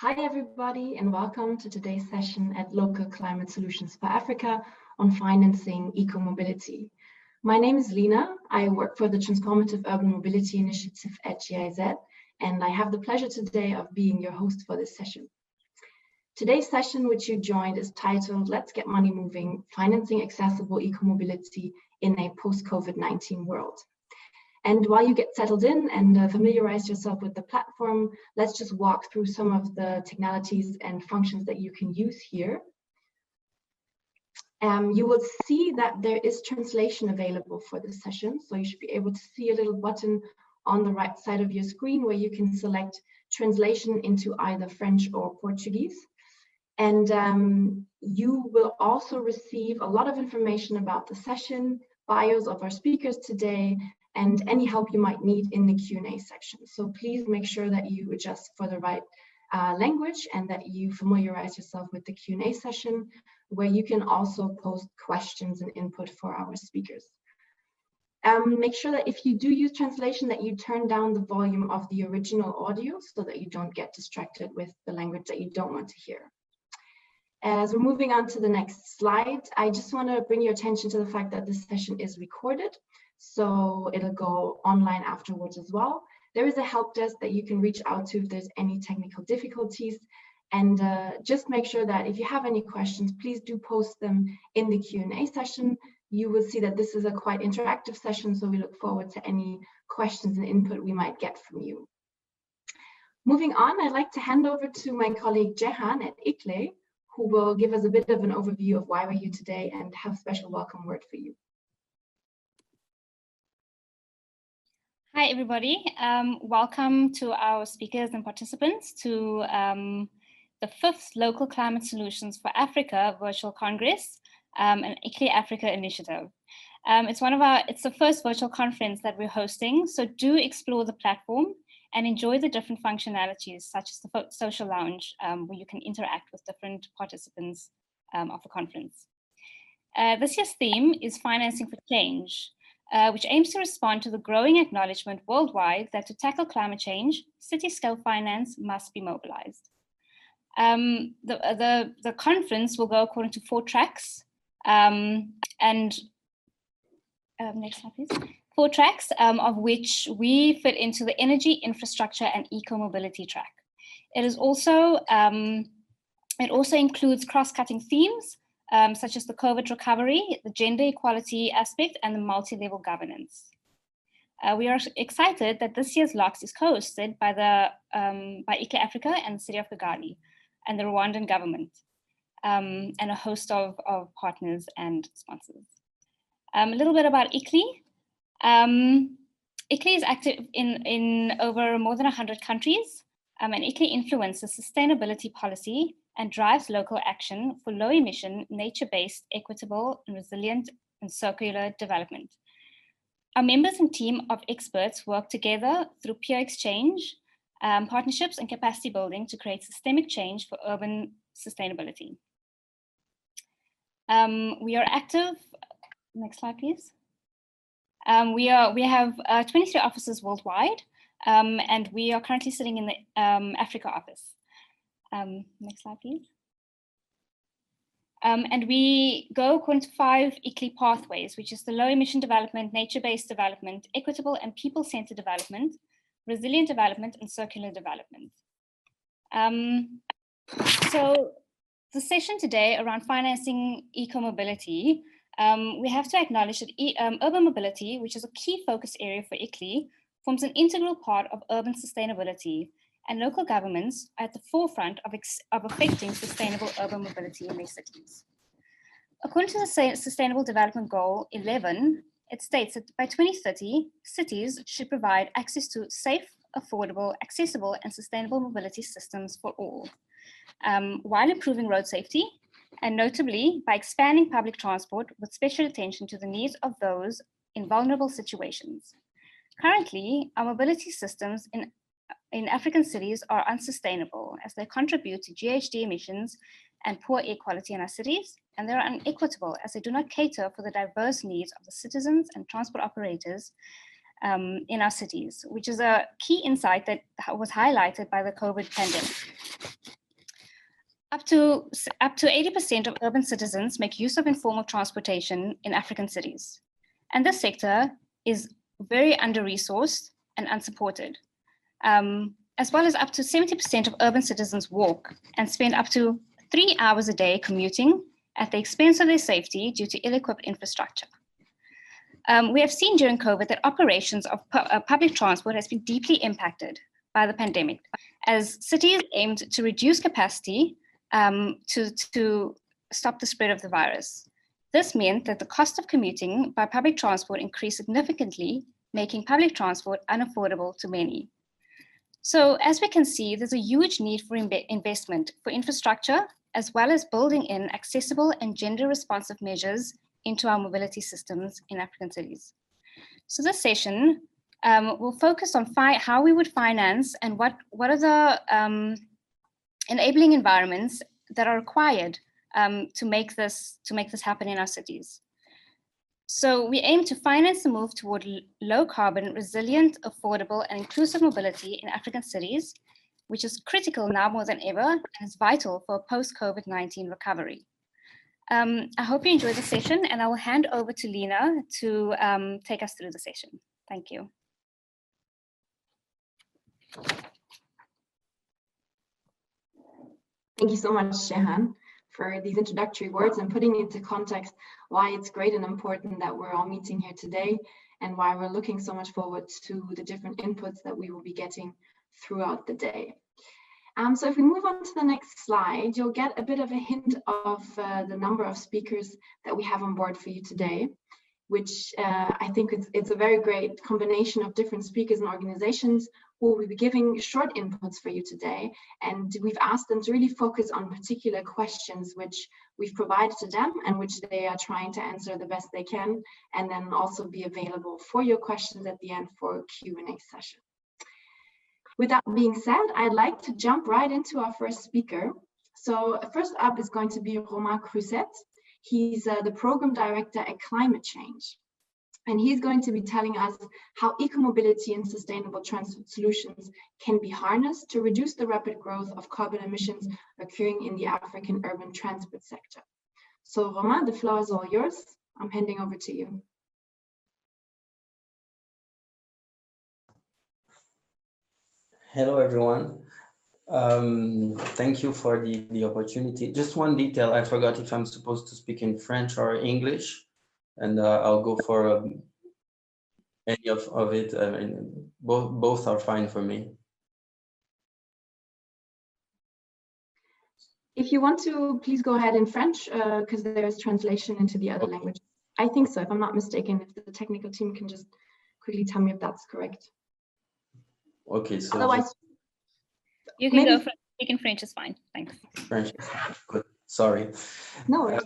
Hi everybody, and welcome to today's session at Local Climate Solutions for Africa on financing eco-mobility. My name is Lina. I work for the Transformative Urban Mobility Initiative at GIZ, and I have the pleasure today of being your host for this session. Today's session, which you joined, is titled Let's Get Money Moving, Financing Accessible Eco-Mobility in a Post-COVID-19 World. And while you get settled in and familiarize yourself with the platform, let's just walk through some of the technicalities and functions that you can use here. You will see that there is translation available for this session. So you should be able to see a little button on the right side of your screen where you can select translation into either French or Portuguese. And you will also receive a lot of information about the session, bios of our speakers today, and any help you might need in the Q&A section. So please make sure that you adjust for the right language and that you familiarize yourself with the Q&A session, where you can also post questions and input for our speakers. Make sure that if you do use translation that you turn down the volume of the original audio so that you don't get distracted with the language that you don't want to hear. As we're moving on to the next slide, I just want to bring your attention to the fact that this session is recorded. So it'll go online afterwards as well. There is a help desk that you can reach out to if there's any technical difficulties. And just make sure that if you have any questions, please do post them in the Q&A session. You will see that this is a quite interactive session, so we look forward to any questions and input we might get from you. Moving on, I'd like to hand over to my colleague Jehan at ICLEI, who will give us a bit of an overview of why we're here today and have a special welcome word for you. Hi, everybody. Welcome to our speakers and participants to the 5th Local Climate Solutions for Africa Virtual Congress, an ICLEI Africa initiative. It's the first virtual conference that we're hosting, so do explore the platform and enjoy the different functionalities, such as the social lounge, where you can interact with different participants of the conference. This year's theme is Financing for Change, which aims to respond to the growing acknowledgement worldwide that to tackle climate change, city-scale finance must be mobilized. The conference will go according to 4 tracks, next slide, please. 4 tracks, of which we fit into the energy, infrastructure, and eco-mobility track. It also includes cross-cutting themes, such as the COVID recovery, the gender equality aspect, and the multi-level governance. We are excited that this year's LOCS is co-hosted by ICLEI Africa and the city of Kigali and the Rwandan government, and a host of partners and sponsors. A little bit about ICLEI. ICLEI is active in over more than 100 countries, and ICLEI influences sustainability policy and drives local action for low-emission, nature-based, equitable, and resilient and circular development. Our members and team of experts work together through peer exchange, partnerships, and capacity building to create systemic change for urban sustainability. We are active. Next slide, please. We have 23 offices worldwide, and we are currently sitting in the Africa office. Next slide, please. And we go according to 5 ICLEI pathways, which is the low emission development, nature-based development, equitable and people-centered development, resilient development, and circular development. So the session today around financing eco-mobility, we have to acknowledge that urban mobility, which is a key focus area for ICLEI, forms an integral part of urban sustainability, and local governments are at the forefront of affecting sustainable urban mobility in their cities. According to the Sustainable Development Goal 11, it states that by 2030, cities should provide access to safe, affordable, accessible, and sustainable mobility systems for all, while improving road safety, and notably by expanding public transport with special attention to the needs of those in vulnerable situations. Currently, our mobility systems in African cities are unsustainable as they contribute to GHG emissions and poor air quality in our cities, and they are unequitable as they do not cater for the diverse needs of the citizens and transport operators in our cities, which is a key insight that was highlighted by the COVID pandemic. Up to 80% of urban citizens make use of informal transportation in African cities. And this sector is very under-resourced and unsupported. As well as up to 70% of urban citizens walk and spend up to 3 hours a day commuting at the expense of their safety due to ill-equipped infrastructure. We have seen during COVID that operations of public transport has been deeply impacted by the pandemic, as cities aimed to reduce capacity to stop the spread of the virus. This meant that the cost of commuting by public transport increased significantly, making public transport unaffordable to many. So as we can see, there's a huge need for investment for infrastructure, as well as building in accessible and gender-responsive measures into our mobility systems in African cities. So this session will focus on how we would finance and what are the enabling environments that are required to make this happen in our cities. So we aim to finance the move toward low carbon, resilient, affordable, and inclusive mobility in African cities, which is critical now more than ever and is vital for a post-COVID-19 recovery. I hope you enjoyed the session, and I will hand over to Lena to take us through the session. Thank you. Thank you so much, Shehan, for these introductory words and putting into context why it's great and important that we're all meeting here today and why we're looking so much forward to the different inputs that we will be getting throughout the day. So if we move on to the next slide, you'll get a bit of a hint of the number of speakers that we have on board for you today, which I think it's a very great combination of different speakers and organizations who will be giving short inputs for you today. And we've asked them to really focus on particular questions which we've provided to them and which they are trying to answer the best they can, and then also be available for your questions at the end for a Q&A session. With that being said, I'd like to jump right into our first speaker. So first up is going to be Romain Cruzet. He's the program director at Climate Change. And he's going to be telling us how eco-mobility and sustainable transport solutions can be harnessed to reduce the rapid growth of carbon emissions occurring in the African urban transport sector. So Romain, the floor is all yours. I'm handing over to you. Hello, everyone. Thank you for the opportunity. Just one detail, I forgot if I'm supposed to speak in French or English, and I'll go for any of it. I mean, both are fine for me. If you want to, please go ahead in French, because there is translation into the other language. I think so, if I'm not mistaken, if the technical team can just quickly tell me if that's correct. Okay, so otherwise, you can go for speak in French is fine. Thanks. French, good. Sorry. No worries.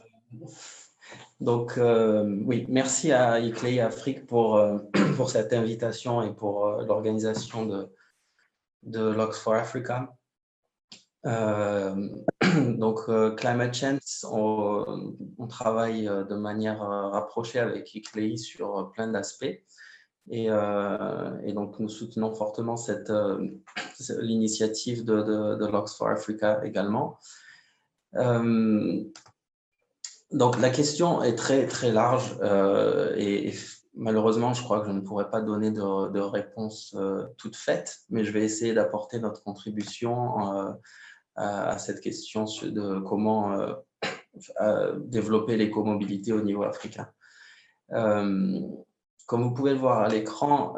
Donc, oui, merci à ICLEI Afrique pour cette invitation et pour l'organisation de LOCS4Africa. Donc, Climate Change, on travaille de manière rapprochée avec ICLEI sur plein d'aspects. Et donc, nous soutenons fortement l'initiative de LOCS4Africa également. Donc, la question est très, très large et malheureusement, je crois que je ne pourrais pas donner de réponse toute faite, mais je vais essayer d'apporter notre contribution à cette question de comment développer l'écomobilité au niveau africain. Comme vous pouvez le voir à l'écran,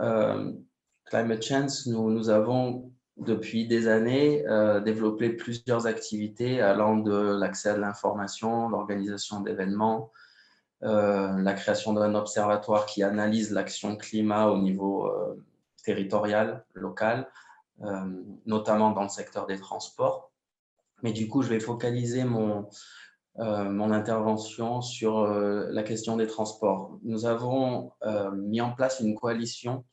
Climate Change, nous avons depuis des années développé plusieurs activités allant de l'accès à l'information, l'organisation d'événements, la création d'un observatoire qui analyse l'action climat au niveau territorial, local, notamment dans le secteur des transports. Mais du coup, je vais focaliser mon intervention sur la question des transports. Nous avons mis en place une coalition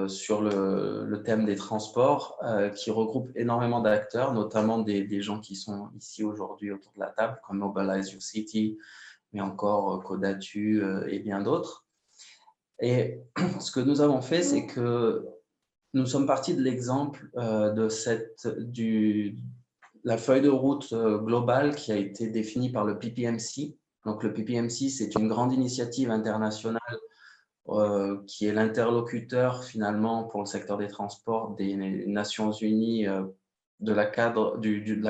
sur le thème des transports qui regroupe énormément d'acteurs, notamment des gens qui sont ici aujourd'hui autour de la table, comme Mobilize Your City, mais encore Codatu et bien d'autres. Et ce que nous avons fait, c'est que nous sommes partis de l'exemple la feuille de route globale qui a été définie par le PPMC. Donc, le PPMC, c'est une grande initiative internationale qui est l'interlocuteur finalement pour le secteur des transports des Nations Unies, de la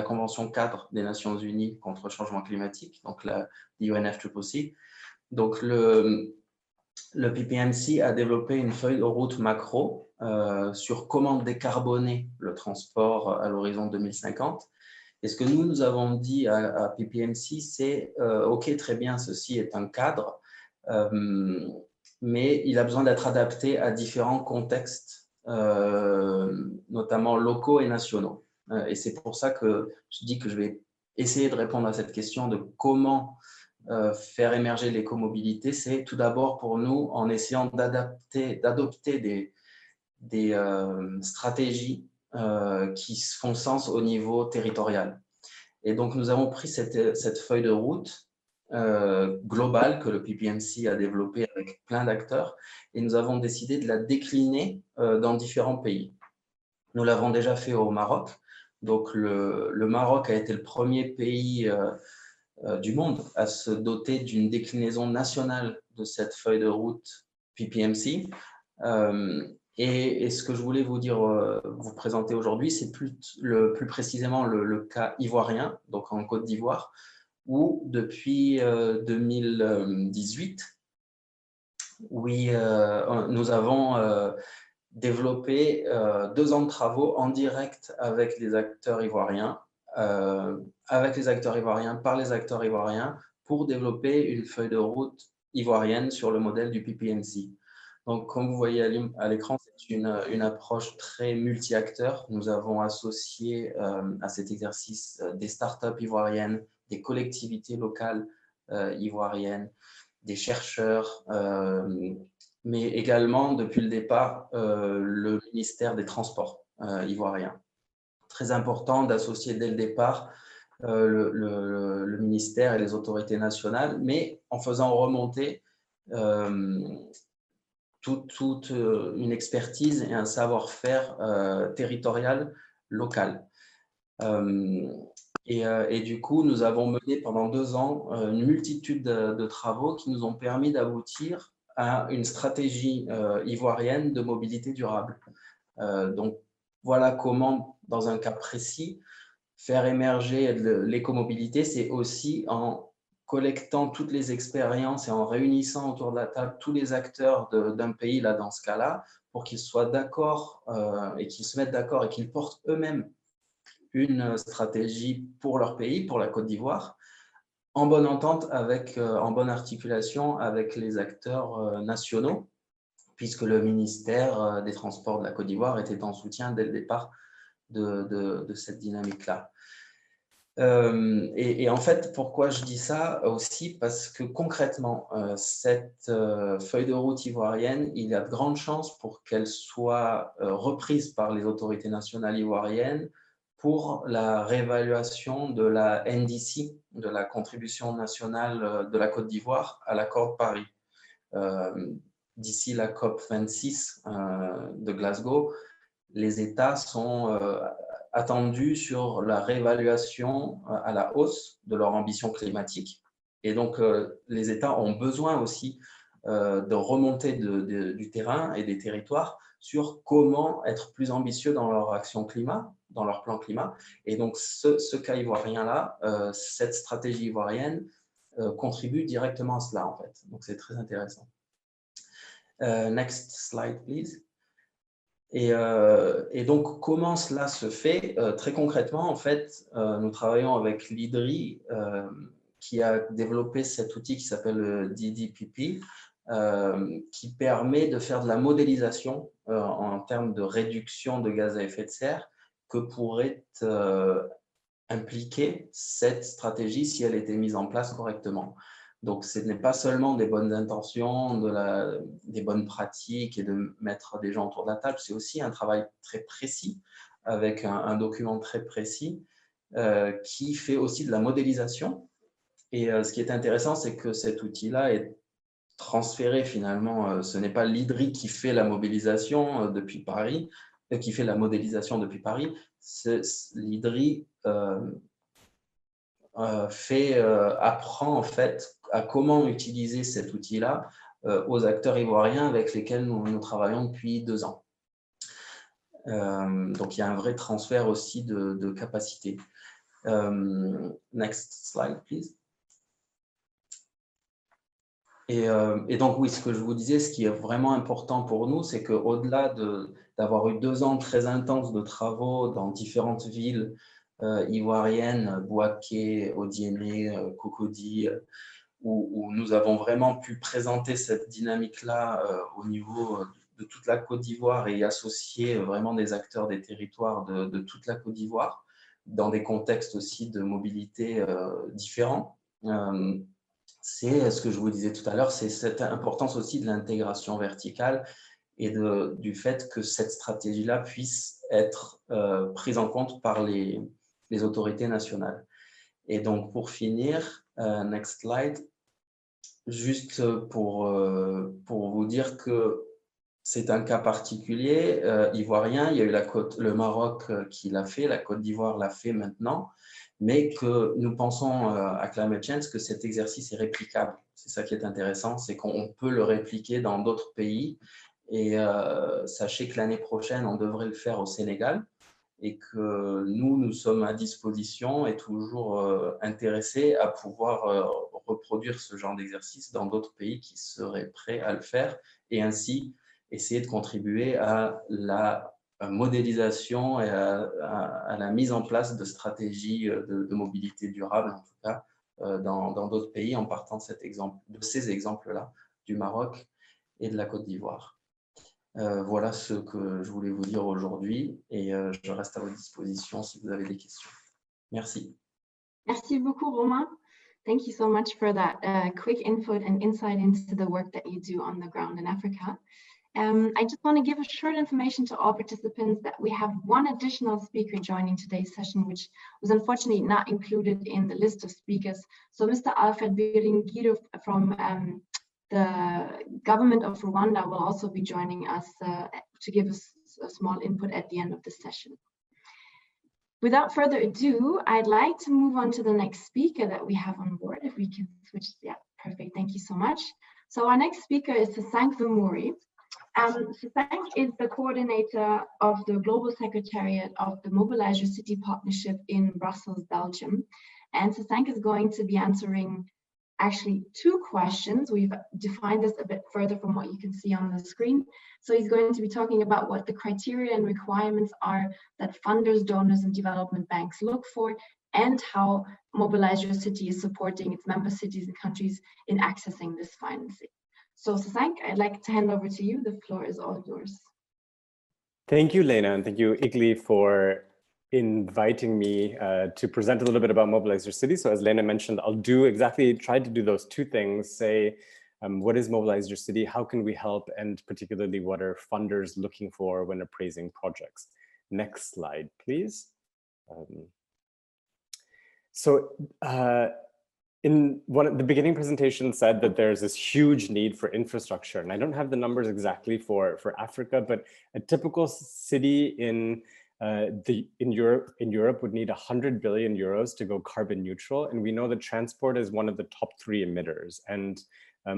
Convention cadre des Nations Unies contre le changement climatique, donc la UNFCCC. Donc, le PPMC a développé une feuille de route macro sur comment décarboner le transport à l'horizon 2050. Et ce que nous avons dit à PPMC, c'est OK, très bien, ceci est un cadre, mais il a besoin d'être adapté à différents contextes, notamment locaux et nationaux. Et c'est pour ça que je dis que je vais essayer de répondre à cette question de comment faire émerger l'écomobilité. C'est tout d'abord pour nous en essayant d'adopter des stratégies qui font sens au niveau territorial. Et donc, nous avons pris cette feuille de route globale que le PPMC a développée avec plein d'acteurs et nous avons décidé de la décliner dans différents pays. Nous l'avons déjà fait au Maroc. Donc, le Maroc a été le premier pays du monde à se doter d'une déclinaison nationale de cette feuille de route PPMC. Et ce que je voulais vous présenter aujourd'hui, c'est plus précisément le cas ivoirien, donc en Côte d'Ivoire, où depuis 2018, oui, nous avons développé 2 ans de travaux en direct avec les acteurs ivoiriens, par les acteurs ivoiriens, pour développer une feuille de route ivoirienne sur le modèle du PPMC. Donc, comme vous voyez à l'écran, c'est une approche très multi-acteurs. Nous avons associé à cet exercice des startups ivoiriennes, des collectivités locales ivoiriennes, des chercheurs, mais également, depuis le départ, le ministère des Transports ivoirien. Très important d'associer dès le départ le ministère et les autorités nationales, mais en faisant remonter toute une expertise et un savoir-faire territorial local. Et du coup, nous avons mené pendant 2 ans une multitude de travaux qui nous ont permis d'aboutir à une stratégie ivoirienne de mobilité durable. Donc, voilà comment, dans un cas précis, faire émerger l'écomobilité, c'est aussi en collectant toutes les expériences et en réunissant autour de la table tous les acteurs d'un pays, là, dans ce cas-là, pour qu'ils soient d'accord et qu'ils se mettent d'accord et qu'ils portent eux-mêmes une stratégie pour leur pays, pour la Côte d'Ivoire, en bonne entente, en bonne articulation avec les acteurs nationaux, puisque le ministère des Transports de la Côte d'Ivoire était en soutien dès le départ de cette dynamique-là. Et en fait, pourquoi je dis ça aussi? Parce que concrètement, cette feuille de route ivoirienne, il y a de grandes chances pour qu'elle soit reprise par les autorités nationales ivoiriennes pour la réévaluation de la NDC, de la contribution nationale de la Côte d'Ivoire à l'accord de Paris. D'ici la COP 26 de Glasgow, les États sont attendus sur la réévaluation à la hausse de leur ambition climatique. Et donc, les États ont besoin aussi de remonter du terrain et des territoires sur comment être plus ambitieux dans leur action climat, dans leur plan climat. Et donc, ce cas ivoirien-là, cette stratégie ivoirienne contribue directement à cela, en fait. Donc, c'est très intéressant. Next slide, please. Et donc, comment cela se fait? Très concrètement, en fait, nous travaillons avec l'IDRI qui a développé cet outil qui s'appelle DDPP, qui permet de faire de la modélisation en termes de réduction de gaz à effet de serre que pourrait impliquer cette stratégie si elle était mise en place correctement. Donc, ce n'est pas seulement des bonnes intentions, des bonnes pratiques et de mettre des gens autour de la table, c'est aussi un travail très précis avec un document très précis qui fait aussi de la modélisation. Et ce qui est intéressant, c'est que cet outil-là est transféré finalement. Ce n'est pas l'IDRI qui fait la mobilisation depuis Paris, qui fait la modélisation depuis Paris. L'IDRI apprend en fait à comment utiliser cet outil-là aux acteurs ivoiriens avec lesquels nous travaillons depuis 2 ans. Donc il y a un vrai transfert aussi de capacité. Next slide, please. Et donc oui, ce que je vous disais, ce qui est vraiment important pour nous, c'est qu'au-delà d'avoir eu 2 ans très intenses de travaux dans différentes villes ivoiriennes, Bouaké, Odiéné, Cocody, où nous avons vraiment pu présenter cette dynamique-là au niveau de toute la Côte d'Ivoire et y associer vraiment des acteurs des territoires de toute la Côte d'Ivoire, dans des contextes aussi de mobilité différents. C'est ce que je vous disais tout à l'heure, c'est cette importance aussi de l'intégration verticale et du fait que cette stratégie-là puisse être prise en compte par les autorités nationales. Et donc, pour finir, next slide, juste pour vous dire que c'est un cas particulier ivoirien. Il y a eu le Maroc qui l'a fait, la Côte d'Ivoire l'a fait maintenant, mais que nous pensons à Climate Change que cet exercice est réplicable. C'est ça qui est intéressant, c'est qu'on peut le répliquer dans d'autres pays. Et sachez que l'année prochaine, on devrait le faire au Sénégal et que nous sommes à disposition et toujours intéressés à pouvoir reproduire ce genre d'exercice dans d'autres pays qui seraient prêts à le faire et ainsi essayer de contribuer à la modélisation et à la mise en place de stratégies de mobilité durable, en tout cas, dans d'autres pays, en partant de ces exemples-là, du Maroc et de la Côte d'Ivoire. Voilà ce que je voulais vous dire aujourd'hui et je reste à votre disposition si vous avez des questions. Merci. Merci beaucoup, Romain. Thank you so much for that quick input and insight into the work that you do on the ground in Africa. I just want to give a short information to all participants that we have one additional speaker joining today's session, which was unfortunately not included in the list of speakers. So Mr. Alfred Biringiro from the government of Rwanda will also be joining us to give us a small input at the end of the session. Without further ado, I'd like to move on to the next speaker that we have on board. If we can switch, yeah, perfect, thank you so much. So our next speaker is Sasank Vimuri. Sasank is the coordinator of the Global Secretariat of the Mobilize Your City Partnership in Brussels, Belgium. And Sasank is going to be answering actually 2 questions. We've defined this a bit further from what you can see on the screen. So he's going to be talking about what the criteria and requirements are that funders, donors, and development banks look for, and how Mobilize Your City is supporting its member cities and countries in accessing this financing. So Sasank, I'd like to hand over to you. The floor is all yours. Thank you, Lena, and thank you, ICLEI, for inviting me to present a little bit about Mobilize Your City. So as Lena mentioned, I'll try to do those 2 things, say, what is Mobilize Your City, how can we help, and particularly what are funders looking for when appraising projects. Next slide, please. In the beginning presentation said that there's this huge need for infrastructure, and I don't have the numbers exactly for Africa, but a typical city in Europe would need 100 billion euros to go carbon neutral, and we know that transport is one of the top 3 emitters. And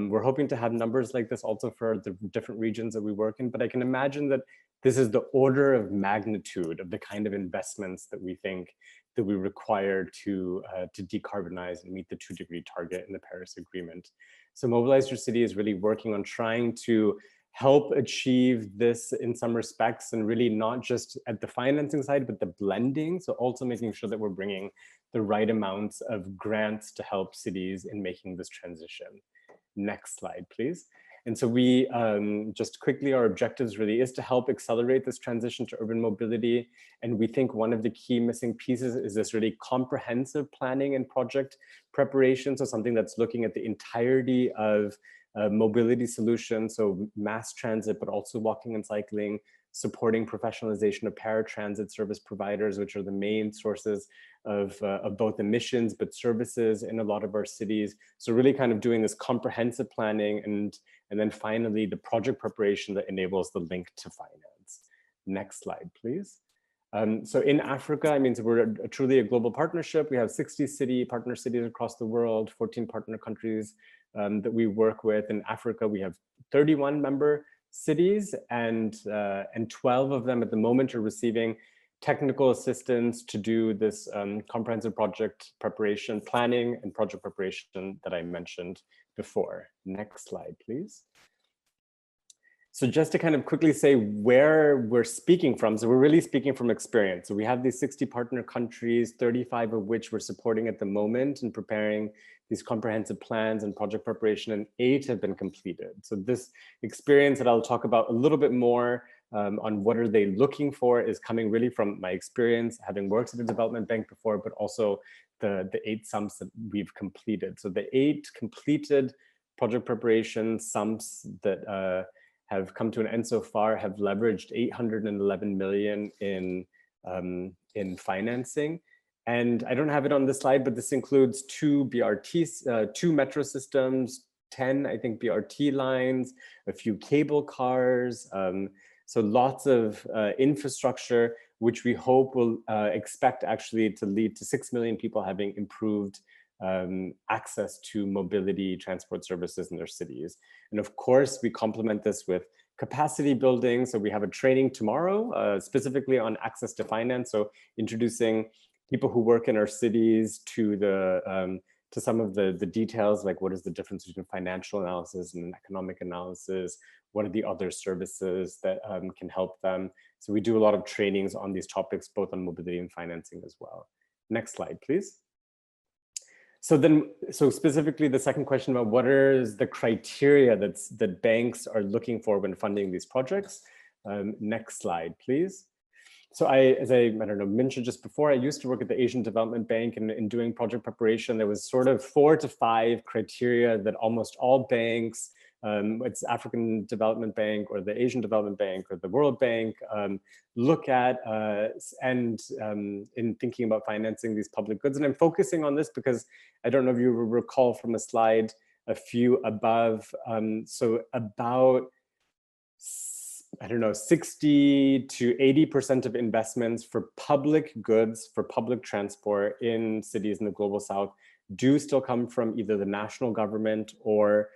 we're hoping to have numbers like this also for the different regions that we work in, but I can imagine that this is the order of magnitude of the kind of investments that we think that we require to decarbonize and meet the 2-degree target in the Paris Agreement. So Mobilize Your City is really working on trying to help achieve this in some respects, and really not just at the financing side, but the blending. So also making sure that we're bringing the right amounts of grants to help cities in making this transition. Next slide, please. And so we just quickly, our objectives really is to help accelerate this transition to urban mobility. And we think one of the key missing pieces is this really comprehensive planning and project preparation. So something that's looking at the entirety of mobility solutions, so mass transit, but also walking and cycling, supporting professionalization of paratransit service providers, which are the main sources of both emissions, but services in a lot of our cities. So really kind of doing this comprehensive planning, and then finally the project preparation that enables the link to finance. Next slide, please. So in Africa, I mean, so we're truly a global partnership. We have 60 partner cities across the world, 14 partner countries that we work with. In Africa, we have 31 member cities, and 12 of them at the moment are receiving technical assistance to do this comprehensive project preparation, planning and project preparation that I mentioned before. Next slide, please. So just to kind of quickly say where we're speaking from, so we're really speaking from experience. So we have these 60 partner countries, 35 of which we're supporting at the moment and preparing these comprehensive plans and project preparation, and 8 have been completed. So this experience that I'll talk about a little bit more on what are they looking for is coming really from my experience, having worked at a development bank before, but also the 8 sums that we've completed. So the 8 completed project preparation sums that have come to an end so far have leveraged 811 million in financing. And I don't have it on the slide, but this includes 2 BRTs, 2 metro systems, 10, I think, BRT lines, a few cable cars. So lots of infrastructure, which we hope will expect actually to lead to 6 million people having improved access to mobility transport services in their cities. And of course, we complement this with capacity building. So we have a training tomorrow specifically on access to finance. So introducing people who work in our cities to some of the details, like what is the difference between financial analysis and economic analysis? What are the other services that can help them? So we do a lot of trainings on these topics, both on mobility and financing as well. Next slide, please. So specifically the second question about what is the criteria that banks are looking for when funding these projects. Next slide, please. So as I don't know, mentioned just before, I used to work at the Asian Development Bank, and in doing project preparation, there was sort of 4 to 5 criteria that almost all banks, it's African Development Bank or the Asian Development Bank or the World Bank, look at and in thinking about financing these public goods. And I'm focusing on this because I don't know if you recall from a slide a few above, so about, I don't know, 60 to 80% of investments for public goods, for public transport in cities in the Global South do still come from either the national government or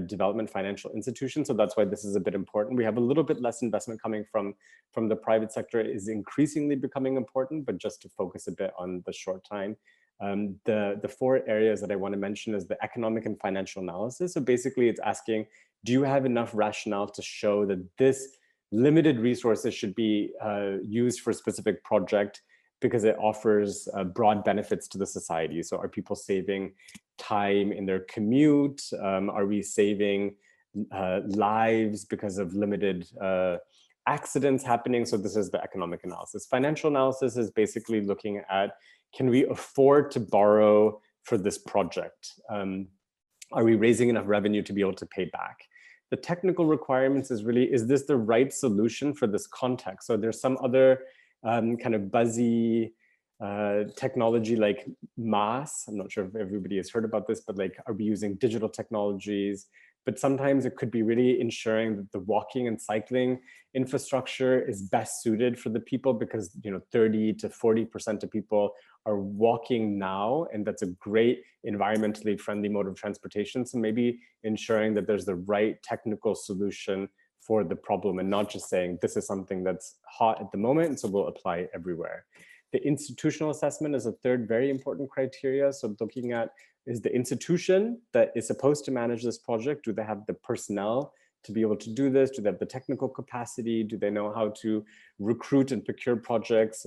development financial institutions. So that's why this is a bit important. We have a little bit less investment coming from the private sector. It is increasingly becoming important, but just to focus a bit on the short time. The 4 areas that I want to mention is the economic and financial analysis. So basically it's asking, do you have enough rationale to show that this limited resources should be used for a specific project because it offers broad benefits to the society? So are people saving time in their commute? Are we saving lives because of limited accidents happening? So this is the economic analysis. Financial analysis is basically looking at, can we afford to borrow for this project? Are we raising enough revenue to be able to pay back? The technical requirements is really, is this the right solution for this context? So there's some other kind of buzzy technology like MAS. I'm not sure if everybody has heard about this, but like, are we using digital technologies? But sometimes it could be really ensuring that the walking and cycling infrastructure is best suited for the people, because 30 to 40% of people are walking now, and that's a great environmentally friendly mode of transportation. So maybe ensuring that there's the right technical solution for the problem, and not just saying this is something that's hot at the moment, and so we'll apply it everywhere. The institutional assessment is a third very important criteria. So looking at, is the institution that is supposed to manage this project, do they have the personnel to be able to do this? Do they have the technical capacity? Do they know how to recruit and procure projects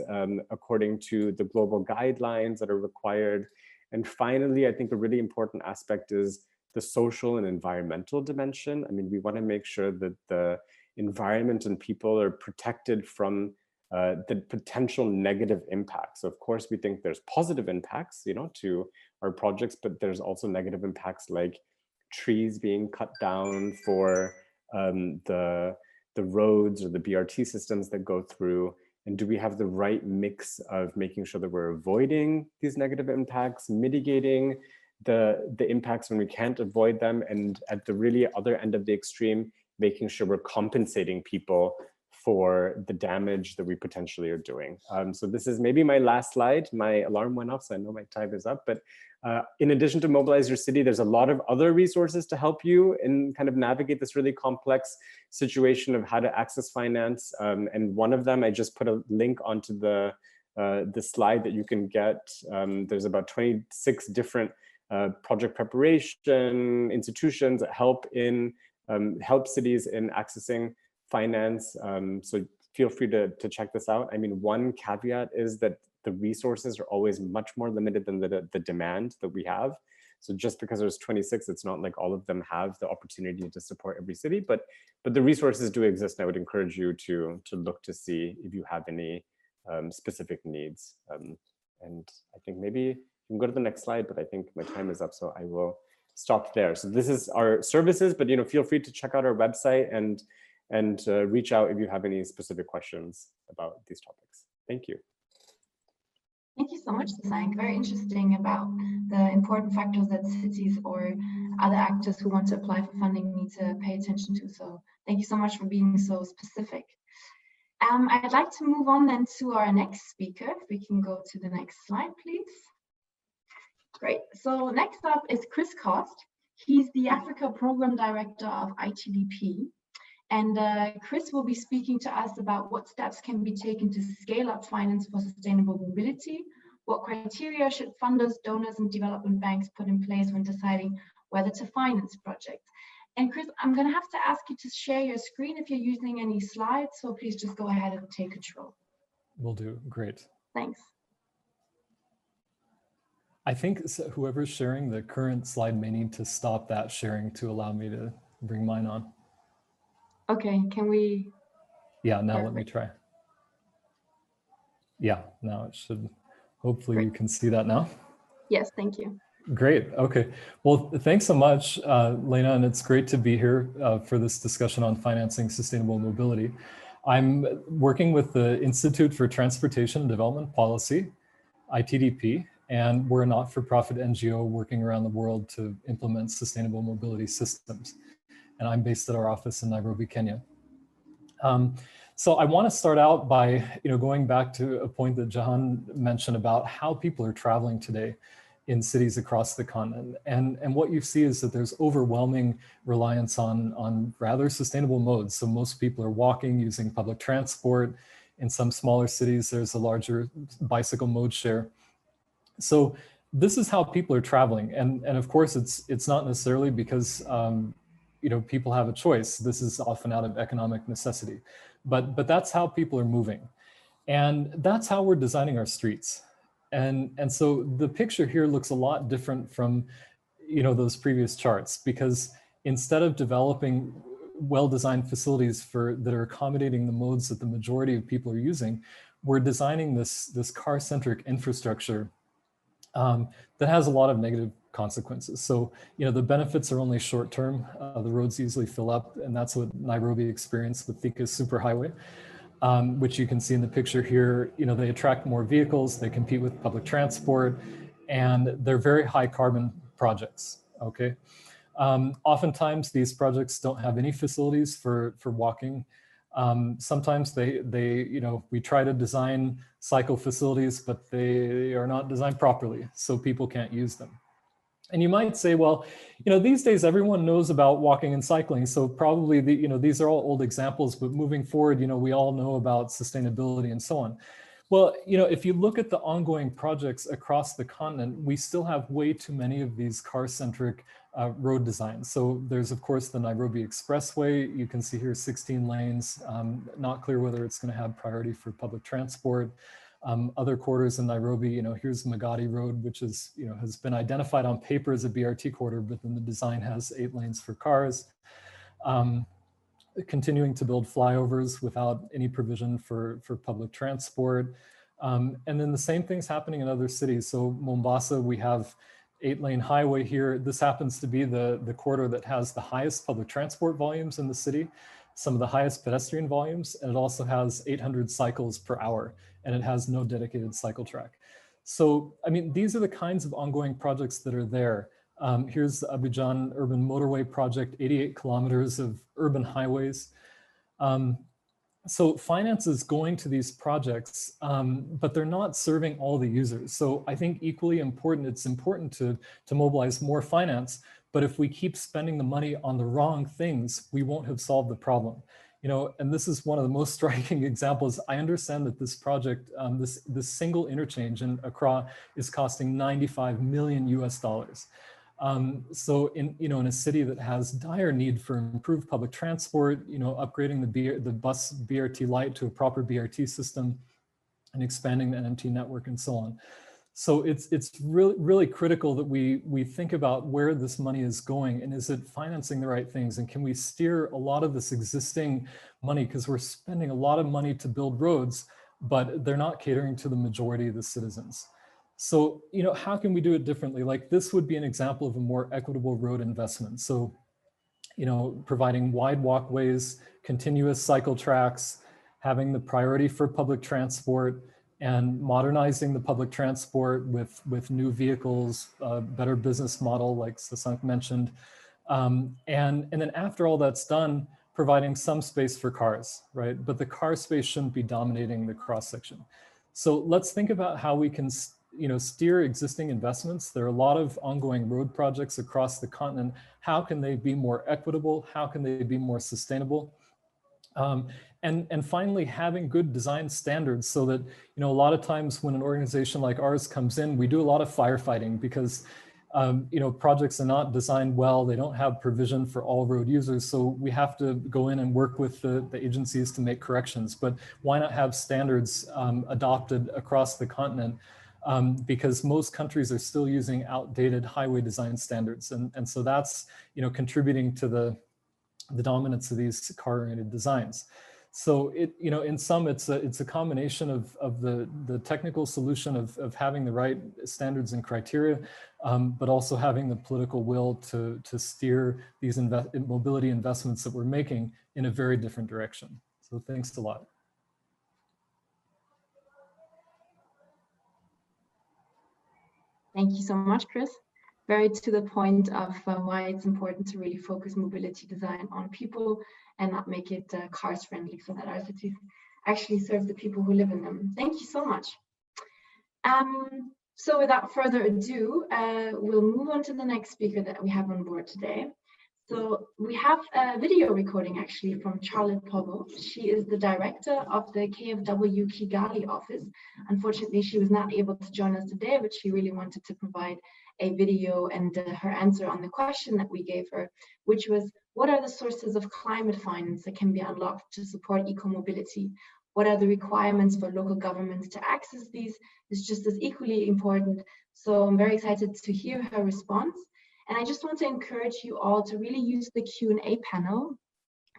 according to the global guidelines that are required? And finally, I think a really important aspect is the social and environmental dimension. I mean, we want to make sure that the environment and people are protected from the potential negative impacts. So of course, we think there's positive impacts, to our projects, but there's also negative impacts like trees being cut down for the roads or the BRT systems that go through. And do we have the right mix of making sure that we're avoiding these negative impacts, mitigating the impacts when we can't avoid them, and at the really other end of the extreme, making sure we're compensating people for the damage that we potentially are doing. So this is maybe my last slide. My alarm went off, so I know my time is up. But in addition to Mobilize Your City, there's a lot of other resources to help you and kind of navigate this really complex situation of how to access finance. And one of them, I just put a link onto the slide that you can get. There's about 26 different project preparation institutions that help cities in accessing finance. So feel free to check this out. I mean, one caveat is that the resources are always much more limited than the demand that we have. So just because there's 26, it's not like all of them have the opportunity to support every city, but the resources do exist. And I would encourage you to look to see if you have any specific needs. And I think maybe you can go to the next slide, but I think my time is up, so I will stop there. So this is our services, but feel free to check out our website and reach out if you have any specific questions about these topics. Thank you. Thank you so much, Sasank. Very interesting about the important factors that cities or other actors who want to apply for funding need to pay attention to. So thank you so much for being so specific. I'd like to move on then to our next speaker. If we can go to the next slide, please. Great. So next up is Chris Cost. He's the Africa Program Director of ITDP. And Chris will be speaking to us about what steps can be taken to scale up finance for sustainable mobility, what criteria should funders, donors, and development banks put in place when deciding whether to finance projects. And Chris, I'm going to have to ask you to share your screen if you're using any slides, so please just go ahead and take control. Will do. Great. Thanks. I think whoever's sharing the current slide may need to stop that sharing to allow me to bring mine on. Okay, can we? Yeah, now let me try. Yeah, now it should, hopefully you can see that now. Yes, thank you. Great, okay. Well, thanks so much, Lena, and it's great to be here for this discussion on financing sustainable mobility. I'm working with the Institute for Transportation and Development Policy, ITDP, and we're a not-for-profit NGO working around the world to implement sustainable mobility systems. And I'm based at our office in Nairobi, Kenya. So I want to start out by going back to a point that Jahan mentioned about how people are traveling today in cities across the continent. And what you see is that there's overwhelming reliance on rather sustainable modes. So most people are walking, using public transport. In some smaller cities, there's a larger bicycle mode share. So this is how people are traveling. And of course, it's not necessarily because people have a choice. This is often out of economic necessity, but that's how people are moving. And that's how we're designing our streets. And so the picture here looks a lot different from, those previous charts, because instead of developing well-designed facilities that are accommodating the modes that the majority of people are using, we're designing this car-centric infrastructure that has a lot of negative consequences. So, the benefits are only short-term. The roads easily fill up, and that's what Nairobi experienced with Thika's superhighway, which you can see in the picture here. They attract more vehicles, they compete with public transport, and they're very high carbon projects, okay? Oftentimes these projects don't have any facilities for walking. Sometimes we try to design cycle facilities, but they are not designed properly, so people can't use them. And you might say, well, these days everyone knows about walking and cycling, so probably these are all old examples, but moving forward, we all know about sustainability and so on. Well, if you look at the ongoing projects across the continent, we still have way too many of these car-centric road designs. So there's, of course, the Nairobi Expressway. You can see here 16 lanes, not clear whether it's going to have priority for public transport. Other corridors in Nairobi, here's Magadi Road, which is, has been identified on paper as a BRT corridor, but then the design has 8 lanes for cars. Continuing to build flyovers without any provision for public transport. And then the same thing's happening in other cities. So Mombasa, we have 8-lane highway here. This happens to be the corridor that has the highest public transport volumes in the city, some of the highest pedestrian volumes, and it also has 800 cycles per hour, and it has no dedicated cycle track. So, I mean, these are the kinds of ongoing projects that are there. Here's the Abidjan Urban Motorway Project, 88 kilometers of urban highways. So finance is going to these projects, but they're not serving all the users. So I think equally important, it's important to mobilize more finance, but if we keep spending the money on the wrong things, we won't have solved the problem. You know, and this is one of the most striking examples. I understand that this project, this single interchange in Accra is costing $95 million US. So in a city that has dire need for improved public transport, upgrading the bus BRT Lite to a proper BRT system and expanding the NMT network and so on. So it's really critical that we think about where this money is going, and is it financing the right things, and can we steer a lot of this existing money, because we're spending a lot of money to build roads, but they're not catering to the majority of the citizens. So, how can we do it differently? Like, this would be an example of a more equitable road investment. So, providing wide walkways, continuous cycle tracks, having the priority for public transport, and modernizing the public transport with new vehicles, better business model, like Sasank mentioned. And then after all that's done, providing some space for cars, right? But the car space shouldn't be dominating the cross section. So let's think about how we can steer existing investments. There are a lot of ongoing road projects across the continent. How can they be more equitable? How can they be more sustainable? And finally, having good design standards, so that, a lot of times when an organization like ours comes in, we do a lot of firefighting because, projects are not designed well. They don't have provision for all road users. So we have to go in and work with the agencies to make corrections. But why not have standards adopted across the continent? Because most countries are still using outdated highway design standards. And so that's, contributing to the dominance of these car-oriented designs. So in sum, it's a combination of the technical solution of having the right standards and criteria, but also having the political will to steer these mobility investments that we're making in a very different direction. So thanks a lot. Thank you so much, Chris. Very to the point of why it's important to really focus mobility design on people and not make it cars friendly, so that our cities actually serve the people who live in them. Thank you so much. So without further ado, we'll move on to the next speaker that we have on board today. So we have a video recording actually from Charlotte Povo. She is the director of the KfW Kigali office. Unfortunately, she was not able to join us today, but she really wanted to provide a video and her answer on the question that we gave her, which was, what are the sources of climate finance that can be unlocked to support eco-mobility? What are the requirements for local governments to access these? Is just as equally important. So I'm very excited to hear her response. And I just want to encourage you all to really use the Q&A panel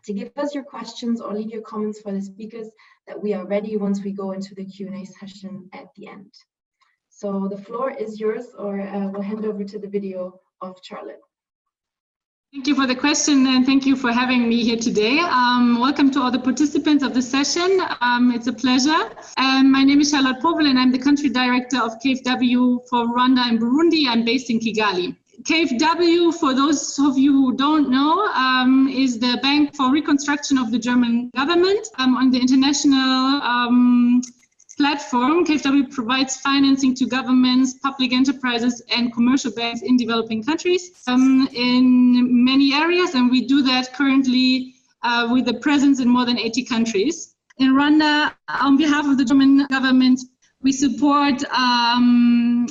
to give us your questions or leave your comments for the speakers, that we are ready once we go into the Q&A session at the end. So the floor is yours, or we'll hand over to the video of Charlotte. Thank you for the question, and thank you for having me here today. Welcome to all the participants of the session. It's a pleasure. My name is Charlotte Povel, and I'm the country director of KfW for Rwanda and Burundi. I'm based in Kigali. KfW, for those of you who don't know, is the Bank for Reconstruction of the German government. On the international platform, KfW provides financing to governments, public enterprises, and commercial banks in developing countries in many areas, and we do that currently with a presence in more than 80 countries. In Rwanda, on behalf of the German government, we support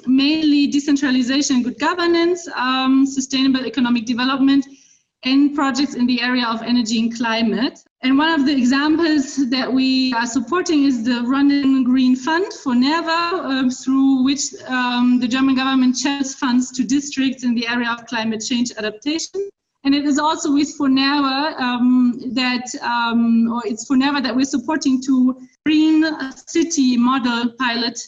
mainly decentralization, good governance, sustainable economic development, and projects in the area of energy and climate. And one of the examples that we are supporting is the Rwandan Green Fund for NERVA, through which the German government channels funds to districts in the area of climate change adaptation. And it is also with FONERVA that we're supporting to Green City Model Pilot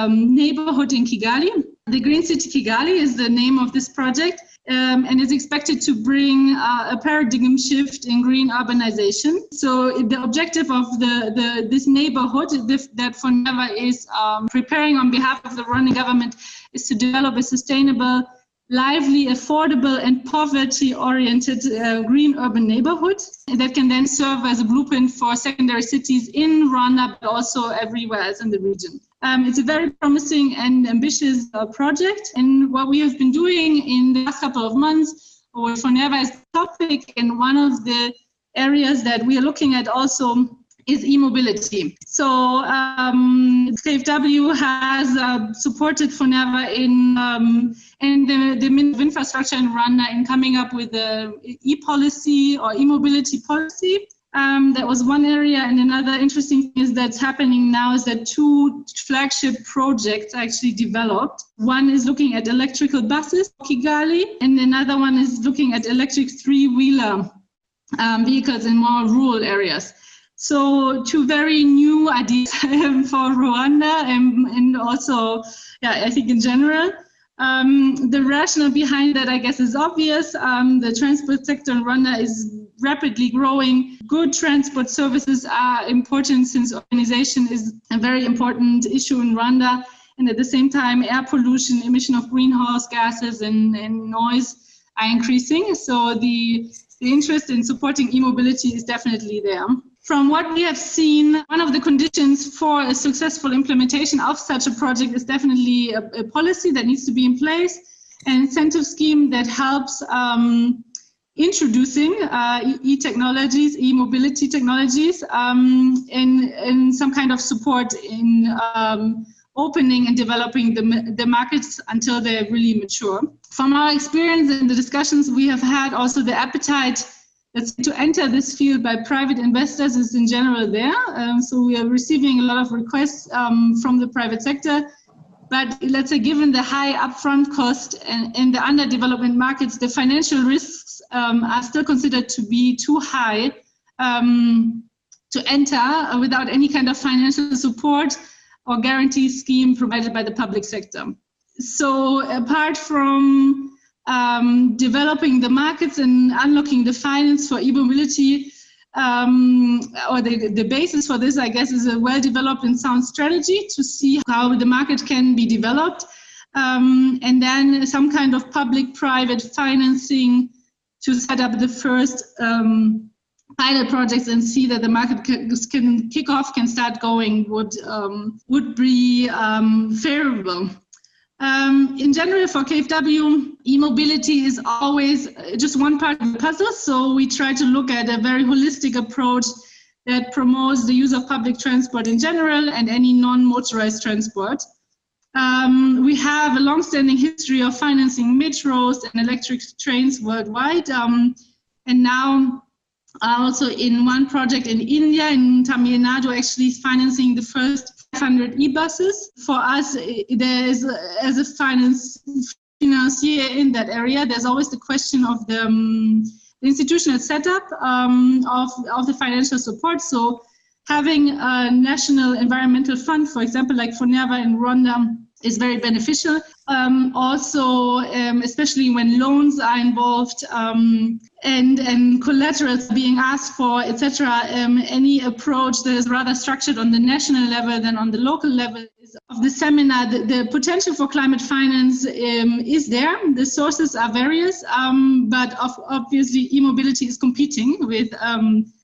neighborhood in Kigali. The Green City Kigali is the name of this project, and is expected to bring a paradigm shift in green urbanization. So the objective of this neighborhood that FONERVA is preparing on behalf of the Rwandan government is to develop a sustainable lively, affordable, and poverty-oriented green urban neighborhoods that can then serve as a blueprint for secondary cities in Rwanda, but also everywhere else in the region. It's a very promising and ambitious project, and what we have been doing in the last couple of months with Foneva as a topic, and one of the areas that we are looking at also is e-mobility. So KfW has supported Foneva in the Ministry of Infrastructure in Rwanda in coming up with the e-policy or e-mobility policy. That was one area, and another interesting thing is that's happening now is that two flagship projects actually developed. One is looking at electrical buses, Kigali, and another one is looking at electric three-wheeler vehicles in more rural areas. So two very new ideas for Rwanda and also, I think in general. The rationale behind that, I guess, is obvious. The transport sector in Rwanda is rapidly growing. Good transport services are important since organization is a very important issue in Rwanda. And at the same time, air pollution, emission of greenhouse gases and noise are increasing. So the interest in supporting e-mobility is definitely there. From what we have seen, one of the conditions for a successful implementation of such a project is definitely a policy that needs to be in place, an incentive scheme that helps introducing e-technologies, e-mobility technologies, and some kind of support in opening and developing the markets until they're really mature. From our experience in the discussions we have had, also the appetite to enter this field by private investors is in general there. So we are receiving a lot of requests from the private sector. But let's say, given the high upfront cost and in the underdevelopment markets, the financial risks are still considered to be too high to enter without any kind of financial support or guarantee scheme provided by the public sector. So apart from developing the markets and unlocking the finance for e-mobility, or the basis for this, I guess, is a well-developed and sound strategy to see how the market can be developed, and then some kind of public-private financing to set up the first pilot projects and see that the market can kick off, can start going, would be favorable. In general, for KfW, e-mobility is always just one part of the puzzle. So we try to look at a very holistic approach that promotes the use of public transport in general and any non-motorized transport. We have a long-standing history of financing metros and electric trains worldwide. And now also in one project in India, in Tamil Nadu, actually financing the first 500 e-buses. For us, there is, as a financier in that area, there's always the question of the institutional setup of the financial support. So having a national environmental fund, for example, like Foneva in Rwanda, is very beneficial. Also, especially when loans are involved and collaterals being asked for, etc. Any approach that is rather structured on the national level than on the local level of the seminar, the potential for climate finance is there. The sources are various, but obviously e-mobility is competing with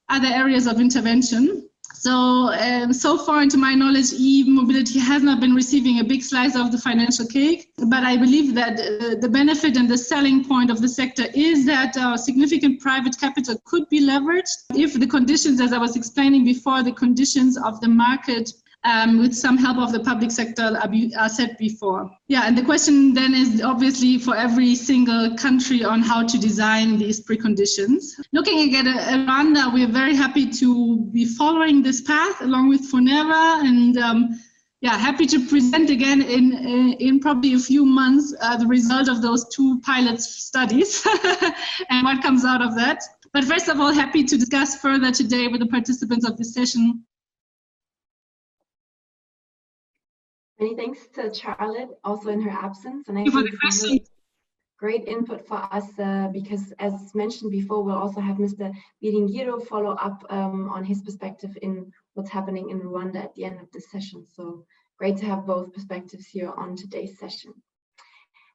other areas of intervention. So, so far, to my knowledge, e-mobility has not been receiving a big slice of the financial cake, but I believe that the benefit and the selling point of the sector is that significant private capital could be leveraged if the conditions, as I was explaining before, the conditions of the market with some help of the public sector are set before. Yeah, and the question then is obviously for every single country on how to design these preconditions. Looking at Rwanda, we're very happy to be following this path along with Foneva, and happy to present again in probably a few months the result of those two pilot studies and what comes out of that. But first of all, happy to discuss further today with the participants of this session. Many thanks to Charlotte, also in her absence. And I Thank you for think the question. Great input for us because, as mentioned before, we'll also have Mr. Biringiro follow up on his perspective in what's happening in Rwanda at the end of this session. So great to have both perspectives here on today's session.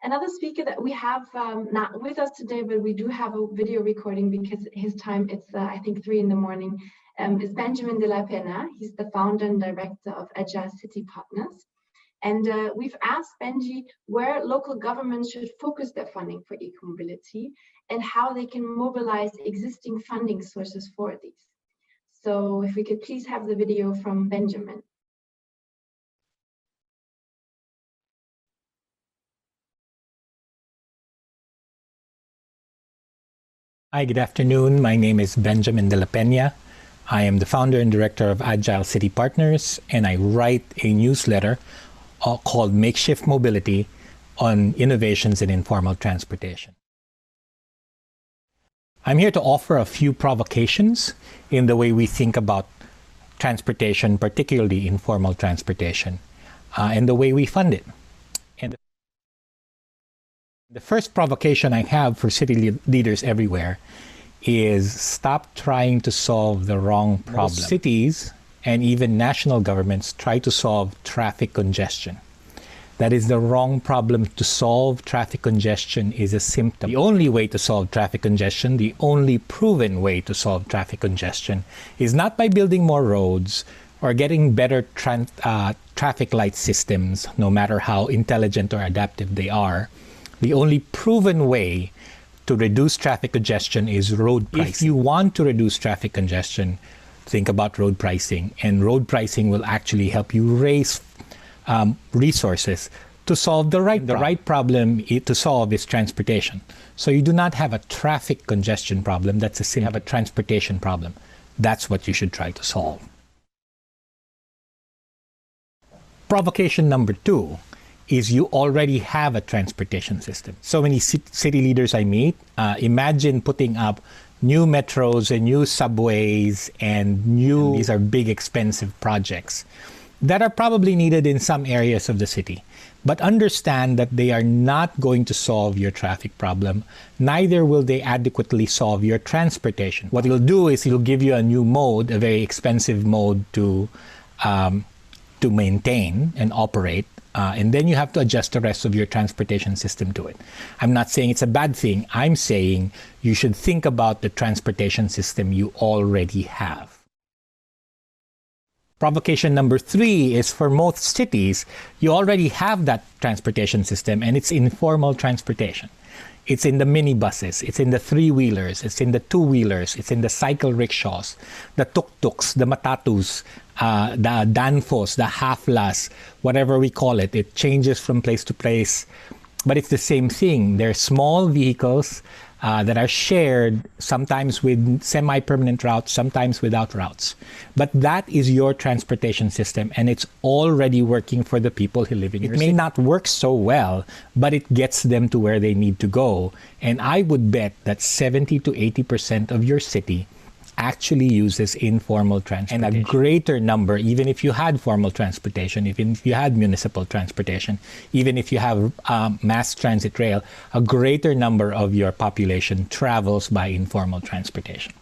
Another speaker that we have not with us today, but we do have a video recording because his time, it's I think 3 in the morning, is Benjamin de la Pena. He's the founder and director of Agile City Partners. And we've asked Benji where local governments should focus their funding for eco-mobility and how they can mobilize existing funding sources for these. So if we could please have the video from Benjamin. Hi, good afternoon. My name is Benjamin de la Pena. I am the founder and director of Agile City Partners, and I write a newsletter called Makeshift Mobility on innovations in informal transportation. I'm here to offer a few provocations in the way we think about transportation, particularly informal transportation, and the way we fund it. And the first provocation I have for city leaders everywhere is stop trying to solve the wrong problem. Most cities and even national governments try to solve traffic congestion. That is the wrong problem. To solve traffic congestion is a symptom. The only way to solve traffic congestion, the only proven way to solve traffic congestion, is not by building more roads or getting better traffic light systems, no matter how intelligent or adaptive they are. The only proven way to reduce traffic congestion is road pricing. If you want to reduce traffic congestion, think about road pricing, and road pricing will actually help you raise resources to solve the right problem to solve is transportation. So you do not have a traffic congestion problem, that's a symptom. You have a transportation problem. That's what you should try to solve. Provocation number 2 is you already have a transportation system. So many city leaders I meet, imagine putting up new metros and new subways and these are big expensive projects that are probably needed in some areas of the city. But understand that they are not going to solve your traffic problem, neither will they adequately solve your transportation. What it'll do is it'll give you a new mode, a very expensive mode to maintain and operate, and then you have to adjust the rest of your transportation system to it. I'm not saying it's a bad thing. I'm saying you should think about the transportation system you already have. Provocation number 3 is for most cities, you already have that transportation system, and it's informal transportation. It's in the minibuses, it's in the 3-wheelers, it's in the 2-wheelers, it's in the cycle rickshaws, the tuk-tuks, the matatus, the danfos, the haflas, whatever we call it. It changes from place to place, but it's the same thing. They're small vehicles that are shared, sometimes with semi-permanent routes, sometimes without routes. But that is your transportation system, and it's already working for the people who live in your city. It may not work so well, but it gets them to where they need to go. And I would bet that 70 to 80% of your city actually uses informal transportation. And a greater number, even if you had formal transportation, even if you had municipal transportation, even if you have mass transit rail, a greater number of your population travels by informal transportation.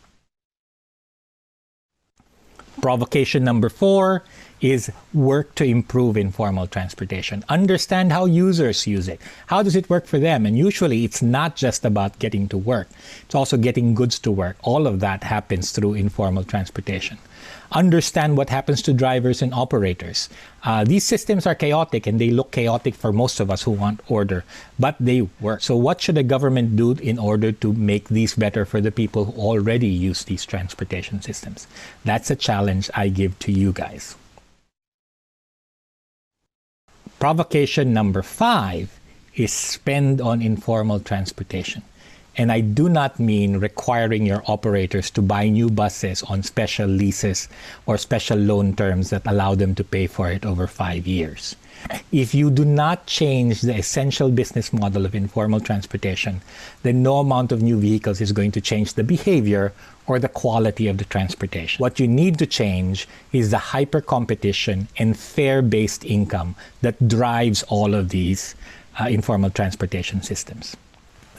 Provocation number 4 is work to improve informal transportation. Understand how users use it. How does it work for them? And usually it's not just about getting to work. It's also getting goods to work. All of that happens through informal transportation. Understand what happens to drivers and operators. These systems are chaotic, and they look chaotic for most of us who want order, but they work. So what should a government do in order to make these better for the people who already use these transportation systems? That's a challenge I give to you guys. Provocation number 5 is spend on informal transportation. And I do not mean requiring your operators to buy new buses on special leases or special loan terms that allow them to pay for it over 5 years. If you do not change the essential business model of informal transportation, then no amount of new vehicles is going to change the behavior or the quality of the transportation. What you need to change is the hyper-competition and fare-based income that drives all of these informal transportation systems.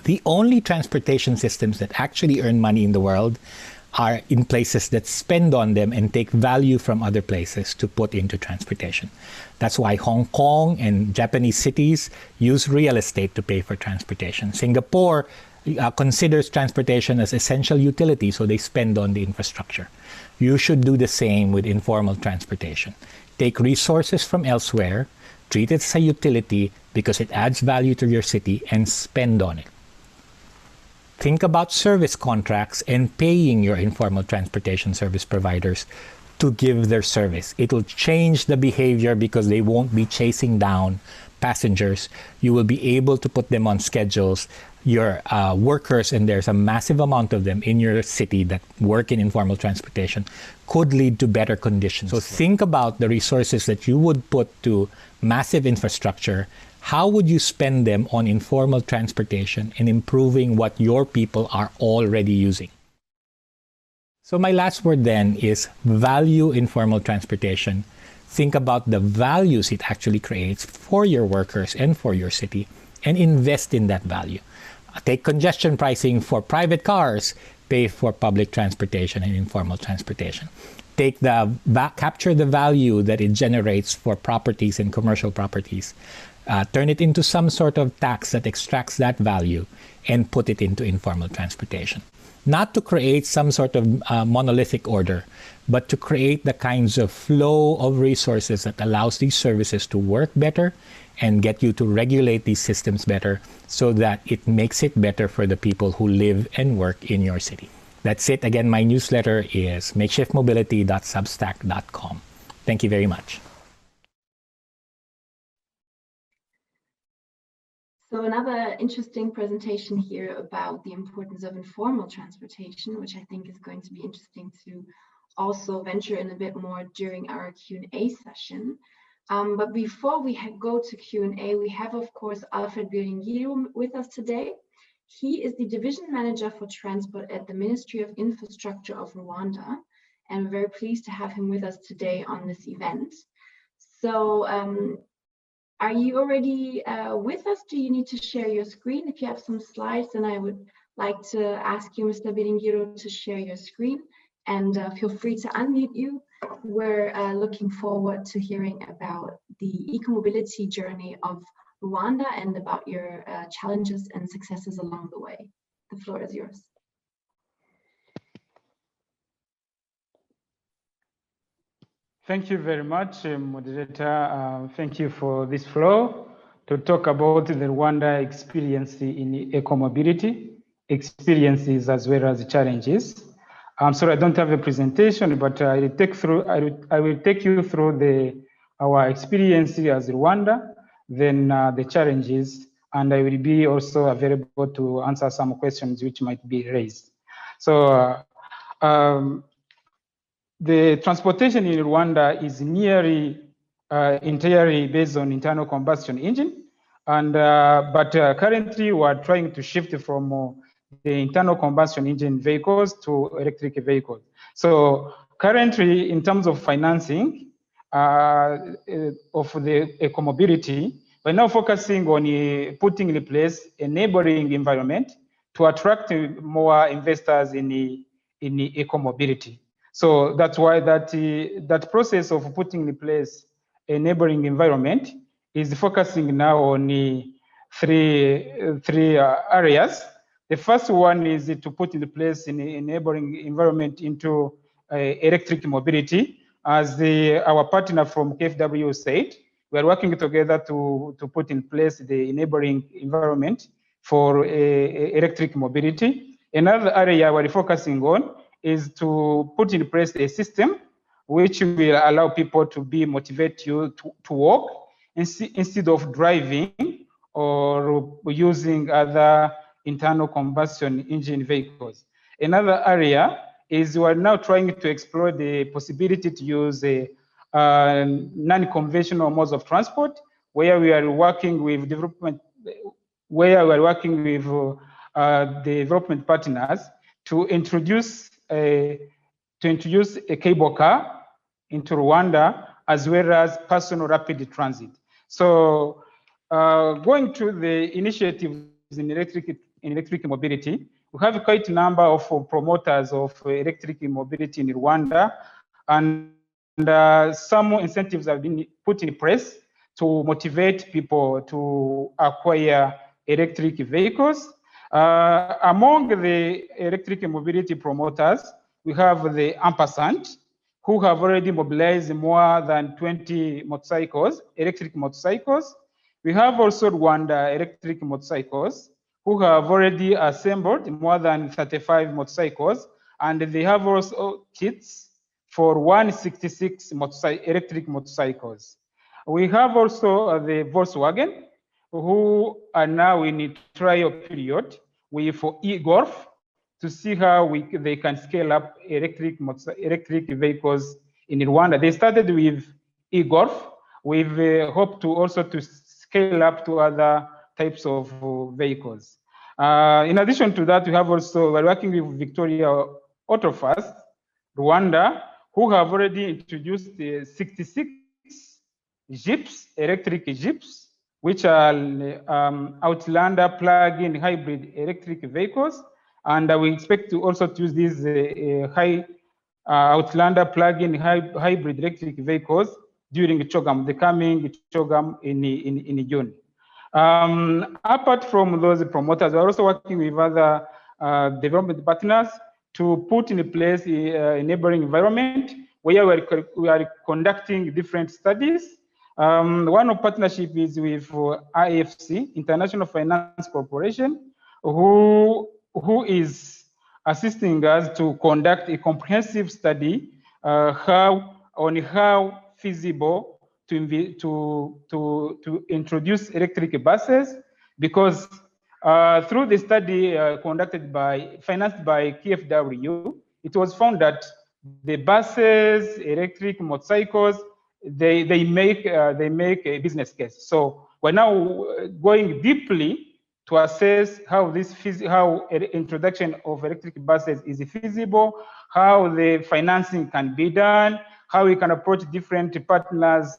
The only transportation systems that actually earn money in the world are in places that spend on them and take value from other places to put into transportation. That's why Hong Kong and Japanese cities use real estate to pay for transportation. Singapore considers transportation as essential utility, so they spend on the infrastructure. You should do the same with informal transportation. Take resources from elsewhere, treat it as a utility because it adds value to your city, and spend on it. Think about service contracts and paying your informal transportation service providers to give their service. It'll change the behavior because they won't be chasing down passengers. You will be able to put them on schedules. Your workers, and there's a massive amount of them in your city that work in informal transportation, could lead to better conditions. So think about the resources that you would put to massive infrastructure. How would you spend them on informal transportation and improving what your people are already using? So my last word then is value informal transportation. Think about the values it actually creates for your workers and for your city, and invest in that value. Take congestion pricing for private cars, pay for public transportation and informal transportation. Take capture the value that it generates for properties and commercial properties. Turn it into some sort of tax that extracts that value and put it into informal transportation. Not to create some sort of monolithic order, but to create the kinds of flow of resources that allows these services to work better and get you to regulate these systems better so that it makes it better for the people who live and work in your city. That's it. Again, my newsletter is makeshiftmobility.substack.com. Thank you very much. So another interesting presentation here about the importance of informal transportation, which I think is going to be interesting to also venture in a bit more during our Q&A session. But before we go to Q&A, we have, of course, Alfred Biringiro with us today. He is the Division Manager for Transport at the Ministry of Infrastructure of Rwanda, and we're very pleased to have him with us today on this event. So are you already with us? Do you need to share your screen? If you have some slides, then I would like to ask you, Mr. Biringiro, to share your screen, and feel free to unmute you. We're looking forward to hearing about the eco-mobility journey of Rwanda and about your challenges and successes along the way. The floor is yours. Thank you very much, moderator. Thank you for this floor to talk about the Rwanda experience in eco-mobility, experiences as well as challenges. I'm sorry, I don't have a presentation, but I will take you through our experience as Rwanda, then the challenges, and I will be also available to answer some questions which might be raised. So the transportation in Rwanda is nearly entirely based on internal combustion engine, and but currently we are trying to shift from the internal combustion engine vehicles to electric vehicles. So currently, in terms of financing of the eco-mobility, we're now focusing on putting in place enabling environment to attract more investors in eco-mobility. So that's why that process of putting in place enabling environment is focusing now on three areas. The first one is to put in place an enabling environment into electric mobility. As our partner from KfW said, we are working together to put in place the enabling environment for electric mobility. Another area we're focusing on is to put in place a system which will allow people to be motivated to walk instead of driving or using other internal combustion engine vehicles. Another area is we are now trying to explore the possibility to use non-conventional modes of transport, where we are working with development partners to introduce a cable car into Rwanda, as well as personal rapid transit. So going to the initiatives in electric mobility, we have quite a number of promoters of electric mobility in Rwanda, and some incentives have been put in place to motivate people to acquire electric vehicles. Among the electric mobility promoters, we have the Ampersand, who have already mobilized more than 20 motorcycles, electric motorcycles. We have also Rwanda Electric Motorcycles, who have already assembled more than 35 motorcycles, and they have also kits for 166 electric motorcycles. We have also the Volkswagen, who are now in a trial period for e-Golf to see how they can scale up electric vehicles in Rwanda. They started with e-Golf. We've hoped to also to scale up to other types of vehicles. In addition to that, we're working with Victoria Autofast, Rwanda, who have already introduced 66 Jeeps, electric Jeeps, which are Outlander plug-in hybrid electric vehicles. And we expect to also use these Outlander plug-in hybrid electric vehicles during the coming CHOGM in June. Apart from those promoters, we're also working with other development partners to put in place a neighboring environment where we are conducting different studies. One of partnership is with IFC, International Finance Corporation, who is assisting us to conduct a comprehensive study on how feasible to introduce electric buses, because through the study financed by KfW, it was found that the buses, electric motorcycles, they make a business case. So we're now going deeply to assess how introduction of electric buses is feasible, how the financing can be done, how we can approach different partners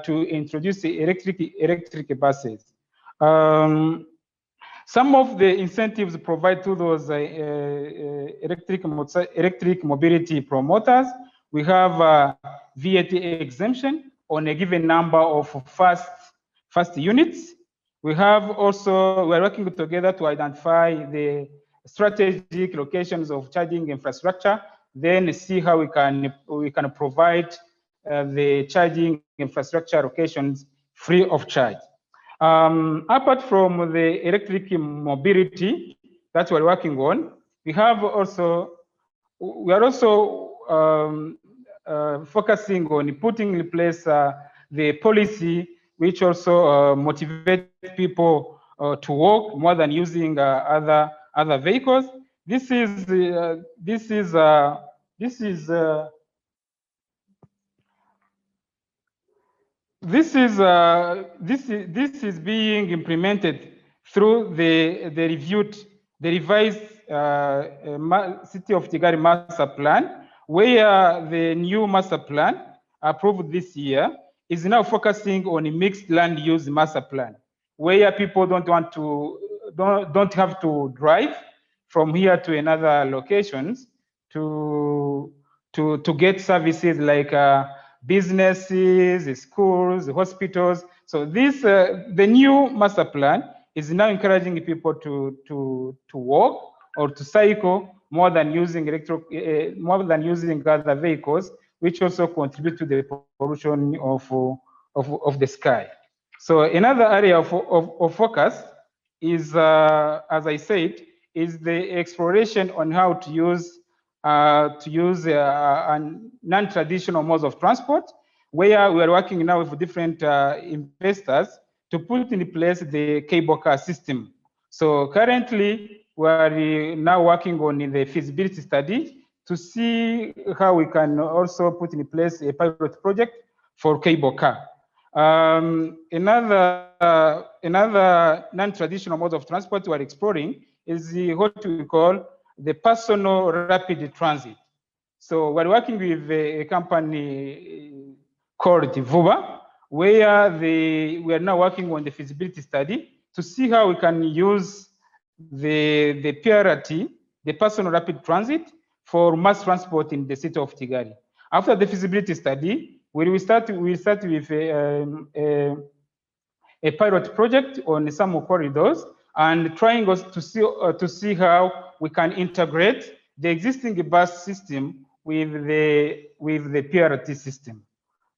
to introduce the electric buses. Some of the incentives provided to those electric mobility promoters, we have VAT exemption on a given number of fast units. We're working together to identify the strategic locations of charging infrastructure, then see how we can provide the charging infrastructure locations free of charge. Apart from the electric mobility that we're working on, we are also focusing on putting in place the policy which also motivate people to walk more than using other vehicles. This is being implemented through the revised City of Kigali Master Plan, where the new Master Plan approved this year is now focusing on a mixed land use master plan, where people don't have to drive from here to another locations to get services like businesses, schools, hospitals. So this the new master plan is now encouraging people to walk or to cycle more than using other vehicles, which also contribute to the pollution of the sky. So another area of focus is, as I said, is the exploration on how to use non-traditional modes of transport, where we are working now with different investors to put in place the cable car system. So currently, we are now working on the feasibility study to see how we can also put in place a pilot project for cable car. Another non-traditional mode of transport we are exploring is what we call the personal rapid transit. So we're working with a company called Vuba, where we are now working on the feasibility study to see how we can use the PRT, the personal rapid transit, for mass transport in the city of Kigali. After the feasibility study, we start with a pilot project on some corridors and trying to see how we can integrate the existing bus system with the PRT system.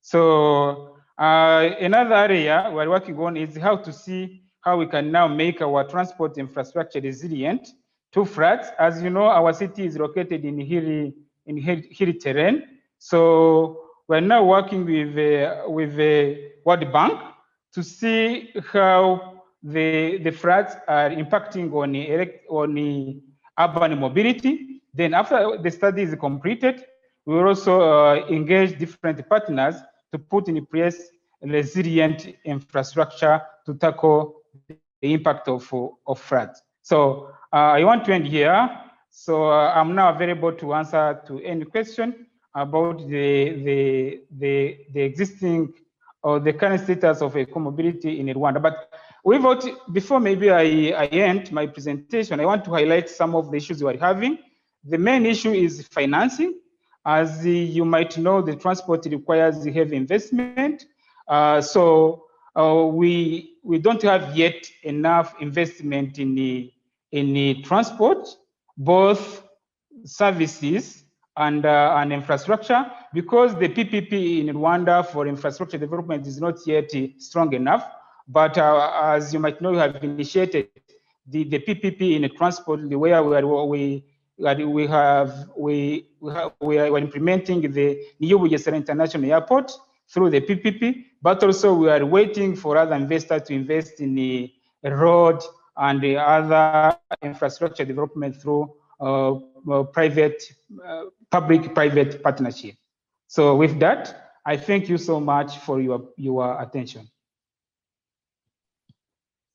So another area we're working on is how to see how we can now make our transport infrastructure resilient to floods. As you know, our city is located in hilly terrain. So we're now working with the World Bank to see how the floods are impacting on urban mobility. Then after the study is completed, we will also engage different partners to put in place resilient infrastructure to tackle the impact of floods. So I want to end here. So I'm now available to answer to any question about the existing or the current status of eco-mobility in Rwanda. But before maybe I end my presentation, I want to highlight some of the issues we are having. The main issue is financing. As you might know, the transport requires heavy investment. So we don't have yet enough investment in the transport, both services and infrastructure, because the PPP in Rwanda for infrastructure development is not yet strong enough. But as you might know, we have initiated the PPP in the transport, where we are implementing the new Bugesera International Airport through the PPP, but also we are waiting for other investors to invest in the road and the other infrastructure development through public-private partnership. So with that, I thank you so much for your attention.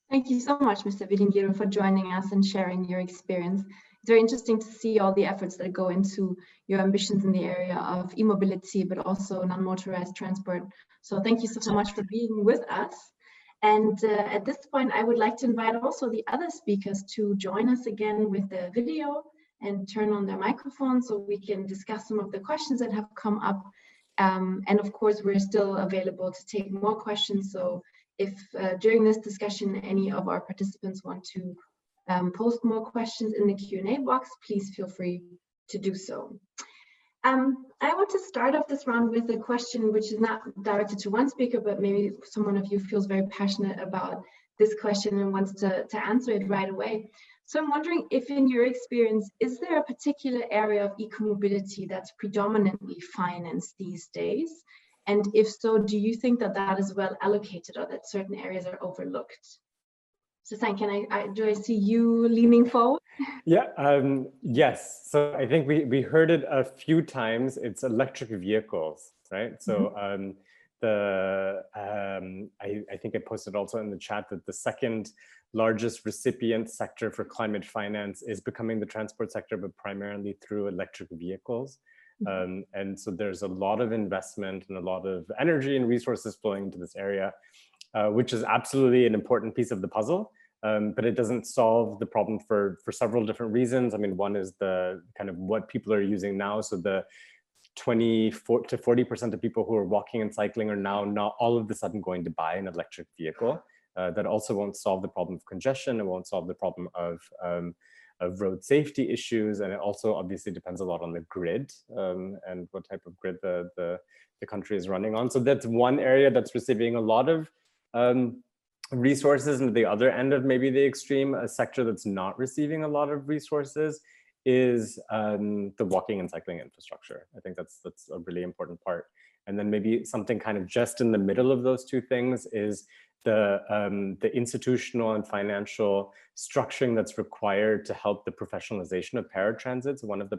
Thank you so much, Mr. Vilingiro, for joining us and sharing your experience. It's very interesting to see all the efforts that go into your ambitions in the area of e-mobility, but also non-motorized transport. So thank you so much for being with us. And at this point, I would like to invite also the other speakers to join us again with the video and turn on their microphone so we can discuss some of the questions that have come up. And of course, we're still available to take more questions. So if during this discussion, any of our participants want to post more questions in the Q&A box, please feel free to do so. I want to start off this round with a question which is not directed to one speaker, but maybe someone of you feels very passionate about this question and wants to answer it right away. So I'm wondering if in your experience, is there a particular area of eco-mobility that's predominantly financed these days? And if so, do you think that that is well allocated or that certain areas are overlooked? Susan, do I see you leaning forward? Yeah, yes. So I think we heard it a few times. It's electric vehicles, right? So I think I posted also in the chat that the second largest recipient sector for climate finance is becoming the transport sector, but primarily through electric vehicles. And so there's a lot of investment and a lot of energy and resources flowing into this area, which is absolutely an important piece of the puzzle. But it doesn't solve the problem for several different reasons. I mean, one is the kind of what people are using now. So the 24 to 40% of people who are walking and cycling are now not all of a sudden going to buy an electric vehicle. That also won't solve the problem of congestion. It won't solve the problem of road safety issues. And it also obviously depends a lot on the grid and what type of grid the country is running on. So that's one area that's receiving a lot of resources. And the other end of maybe the extreme, a sector that's not receiving a lot of resources is the walking and cycling infrastructure. I think that's a really important part. And then maybe something kind of just in the middle of those two things is the institutional and financial structuring that's required to help the professionalization of paratransit. So one of the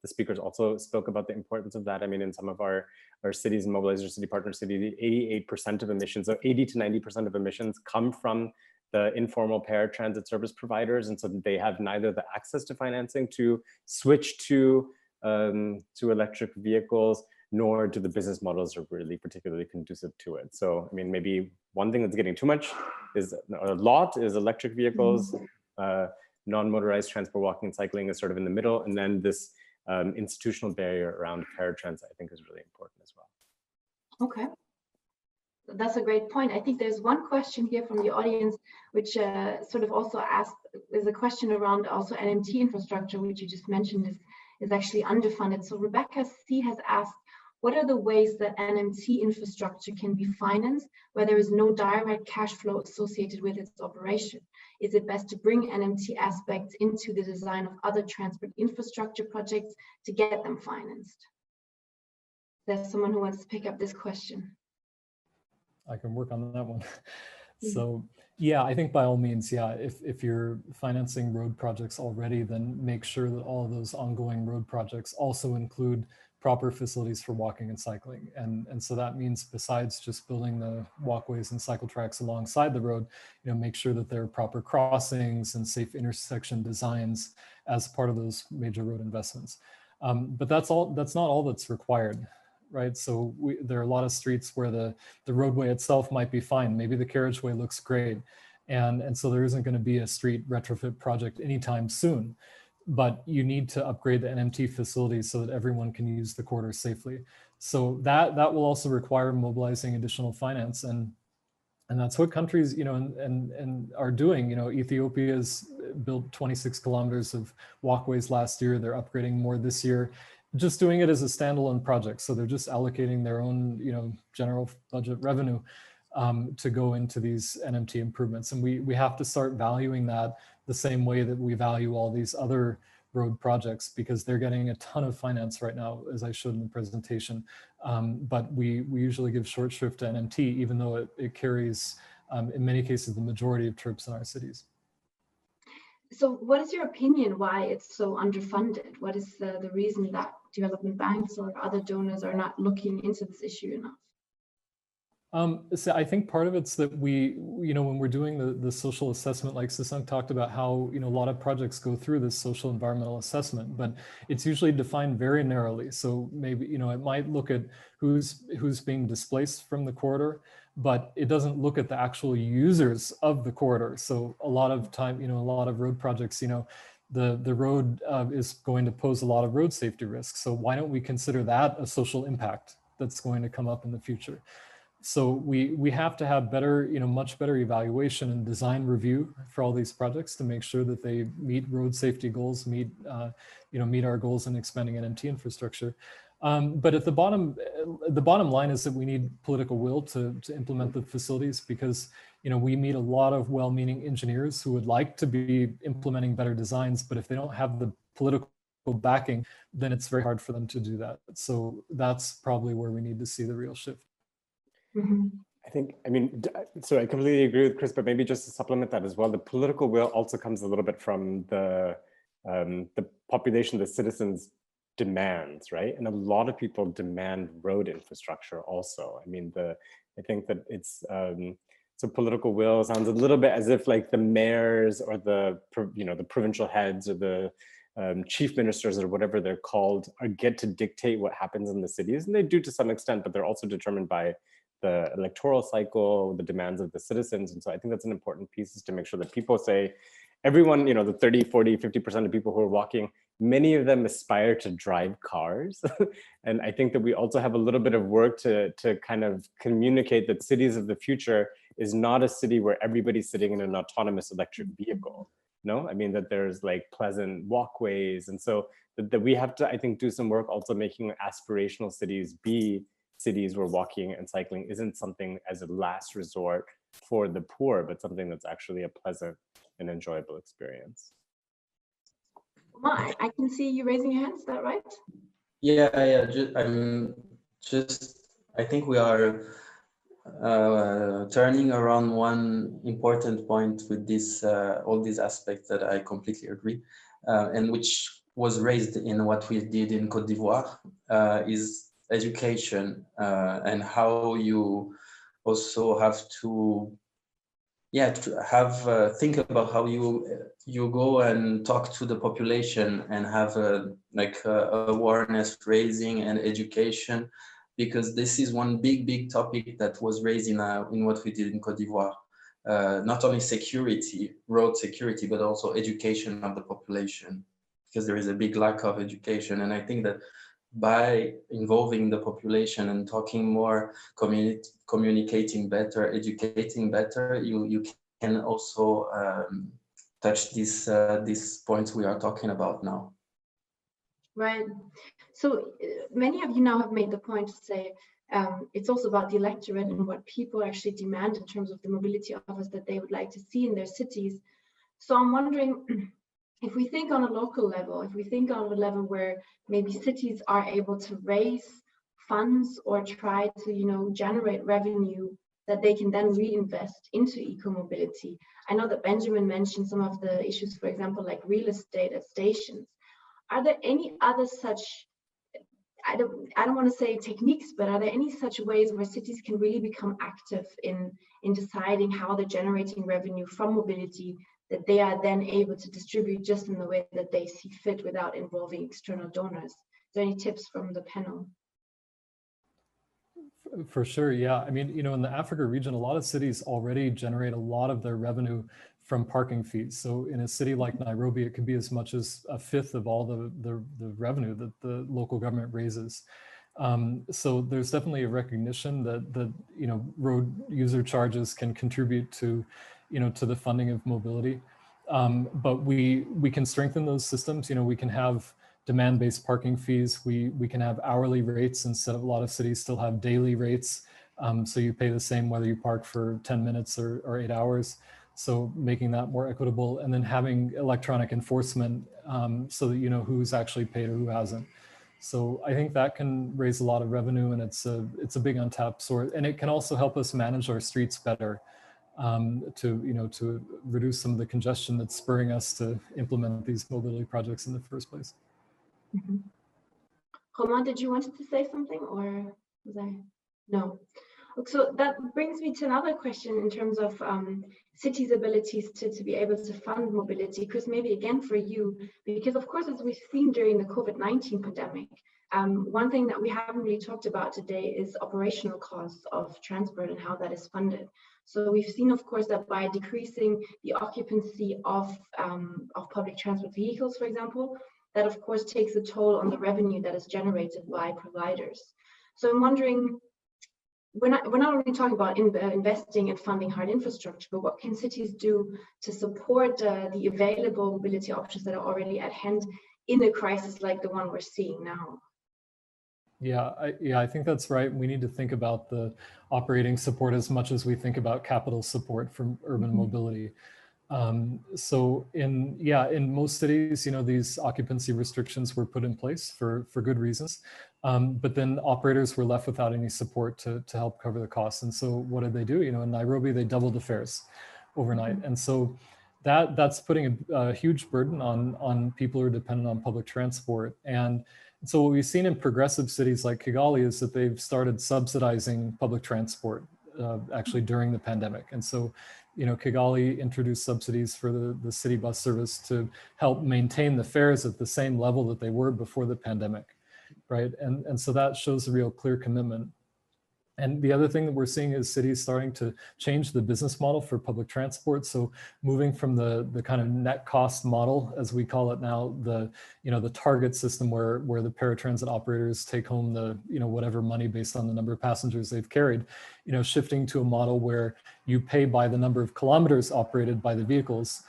speakers also spoke about the importance of that. I mean, in some of our cities and mobilizer city partner city, 88% of emissions, so 80 to 90% of emissions come from the informal paratransit service providers. And so they have neither the access to financing to switch to electric vehicles, nor do the business models are really particularly conducive to it. So, I mean, maybe one thing that's getting too much is, a lot is electric vehicles. non-motorized transport, walking and cycling is sort of in the middle. And then this institutional barrier around paratransit, I think, is really important as well. Okay. That's a great point. I think there's one question here from the audience, which sort of also asked, there's a question around also NMT infrastructure, which you just mentioned is actually underfunded. So Rebecca C has asked, what are the ways that NMT infrastructure can be financed where there is no direct cash flow associated with its operation? Is it best to bring NMT aspects into the design of other transport infrastructure projects to get them financed? There's someone who wants to pick up this question. I can work on that one. So yeah, I think by all means, yeah, if you're financing road projects already, then make sure that all of those ongoing road projects also include proper facilities for walking and cycling. And so that means besides just building the walkways and cycle tracks alongside the road, make sure that there are proper crossings and safe intersection designs as part of those major road investments. But that's not all that's required. Right, so there are a lot of streets where the roadway itself might be fine. Maybe the carriageway looks great, and so there isn't going to be a street retrofit project anytime soon. But you need to upgrade the NMT facilities so that everyone can use the corridor safely. So that will also require mobilizing additional finance, and that's what countries and are doing. Ethiopia's built 26 kilometers of walkways last year. They're upgrading more this year. Just doing it as a standalone project. So they're just allocating their own, general budget revenue to go into these NMT improvements. And we have to start valuing that the same way that we value all these other road projects, because they're getting a ton of finance right now, as I showed in the presentation. But we usually give short shrift to NMT, even though it carries, in many cases, the majority of trips in our cities. So what is your opinion why it's so underfunded? What is the reason that development banks or other donors are not looking into this issue enough? So I think part of it's that when we're doing the social assessment, like Sisang talked about how, a lot of projects go through this social environmental assessment, but it's usually defined very narrowly. So maybe, it might look at who's being displaced from the corridor, but it doesn't look at the actual users of the corridor. So a lot of time, a lot of road projects, the road is going to pose a lot of road safety risks. So why don't we consider that a social impact that's going to come up in the future? So we have to have better, much better evaluation and design review for all these projects to make sure that they meet road safety goals, meet our goals in expanding NMT infrastructure. But at the bottom line is that we need political will to implement the facilities, because we meet a lot of well-meaning engineers who would like to be implementing better designs, but if they don't have the political backing, then it's very hard for them to do that. So that's probably where we need to see the real shift. Mm-hmm. So I completely agree with Chris, but maybe just to supplement that as well, the political will also comes a little bit from the population, the citizens' demands, right? And a lot of people demand road infrastructure also. I think that it's so political will sounds a little bit as if like the mayors or the provincial heads or the chief ministers or whatever they're called get to dictate what happens in the cities, and they do to some extent, but they're also determined by the electoral cycle, the demands of the citizens. And so I think that's an important piece, is to make sure that people say, everyone, the 30, 40, 50% of people who are walking, many of them aspire to drive cars. And I think that we also have a little bit of work to kind of communicate that cities of the future is not a city where everybody's sitting in an autonomous electric vehicle. No, that there's like pleasant walkways. And so that we have to, I think, do some work also making aspirational cities be cities where walking and cycling isn't something as a last resort for the poor, but something that's actually a pleasant and enjoyable experience. I can see you raising your hand, is that right? Yeah. I think we are turning around one important point with this, all these aspects that I completely agree, and which was raised in what we did in Côte d'Ivoire, is education, and how you also have to think about how you go and talk to the population and have awareness raising and education, because this is one big topic that was raised in what we did in Côte d'Ivoire. not only security, road security, but also education of the population, because there is a big lack of education. And I think that by involving the population and talking more, communicating better, educating better, you can also touch these points we are talking about now. Right. So many of you now have made the point to say it's also about the electorate and what people actually demand in terms of the mobility offers that they would like to see in their cities. So I'm wondering, if we think on a local level, if we think on a level where maybe cities are able to raise funds or try to, generate revenue that they can then reinvest into eco-mobility. I know that Benjamin mentioned some of the issues, for example, like real estate at stations. Are there any other such, I don't want to say techniques, but are there any such ways where cities can really become active in deciding how they're generating revenue from mobility that they are then able to distribute just in the way that they see fit without involving external donors? Is there any tips from the panel? For sure, yeah. I mean, in the Africa region, a lot of cities already generate a lot of their revenue from parking fees. So in a city like Nairobi, it could be as much as a fifth of all the revenue that the local government raises. So there's definitely a recognition that road user charges can contribute to to the funding of mobility. But we can strengthen those systems. We can have demand-based parking fees. We can have hourly rates instead of a lot of cities still have daily rates. So you pay the same whether you park for 10 minutes or 8 hours. So making that more equitable, and then having electronic enforcement so that who's actually paid or who hasn't. So I think that can raise a lot of revenue, and it's a big untapped source, and it can also help us manage our streets better to reduce some of the congestion that's spurring us to implement these mobility projects in the first place. Mm-hmm. Romain, did you want to say something, or was I? No. So that brings me to another question in terms of cities' abilities to be able to fund mobility, because maybe again for you, because of course, as we've seen during the COVID-19 pandemic, one thing that we haven't really talked about today is operational costs of transport and how that is funded. So we've seen, of course, that by decreasing the occupancy of public transport vehicles, for example, that of course takes a toll on the revenue that is generated by providers. So I'm wondering, we're not only talking about investing and funding hard infrastructure, but what can cities do to support the available mobility options that are already at hand in a crisis like the one we're seeing now? Yeah, I think that's right. We need to think about the operating support as much as we think about capital support from urban mobility. So in most cities, these occupancy restrictions were put in place for good reasons. But then operators were left without any support to help cover the costs. And so what did they do? In Nairobi, they doubled the fares overnight. And so that's putting a huge burden on people who are dependent on public transport. And so what we've seen in progressive cities like Kigali is that they've started subsidizing public transport actually during the pandemic. And so Kigali introduced subsidies for the city bus service to help maintain the fares at the same level that they were before the pandemic, right? And so that shows a real clear commitment. And the other thing that we're seeing is cities starting to change the business model for public transport. So moving from the kind of net cost model, as we call it now, the target system where the paratransit operators take home the whatever money based on the number of passengers they've carried, shifting to a model where you pay by the number of kilometers operated by the vehicles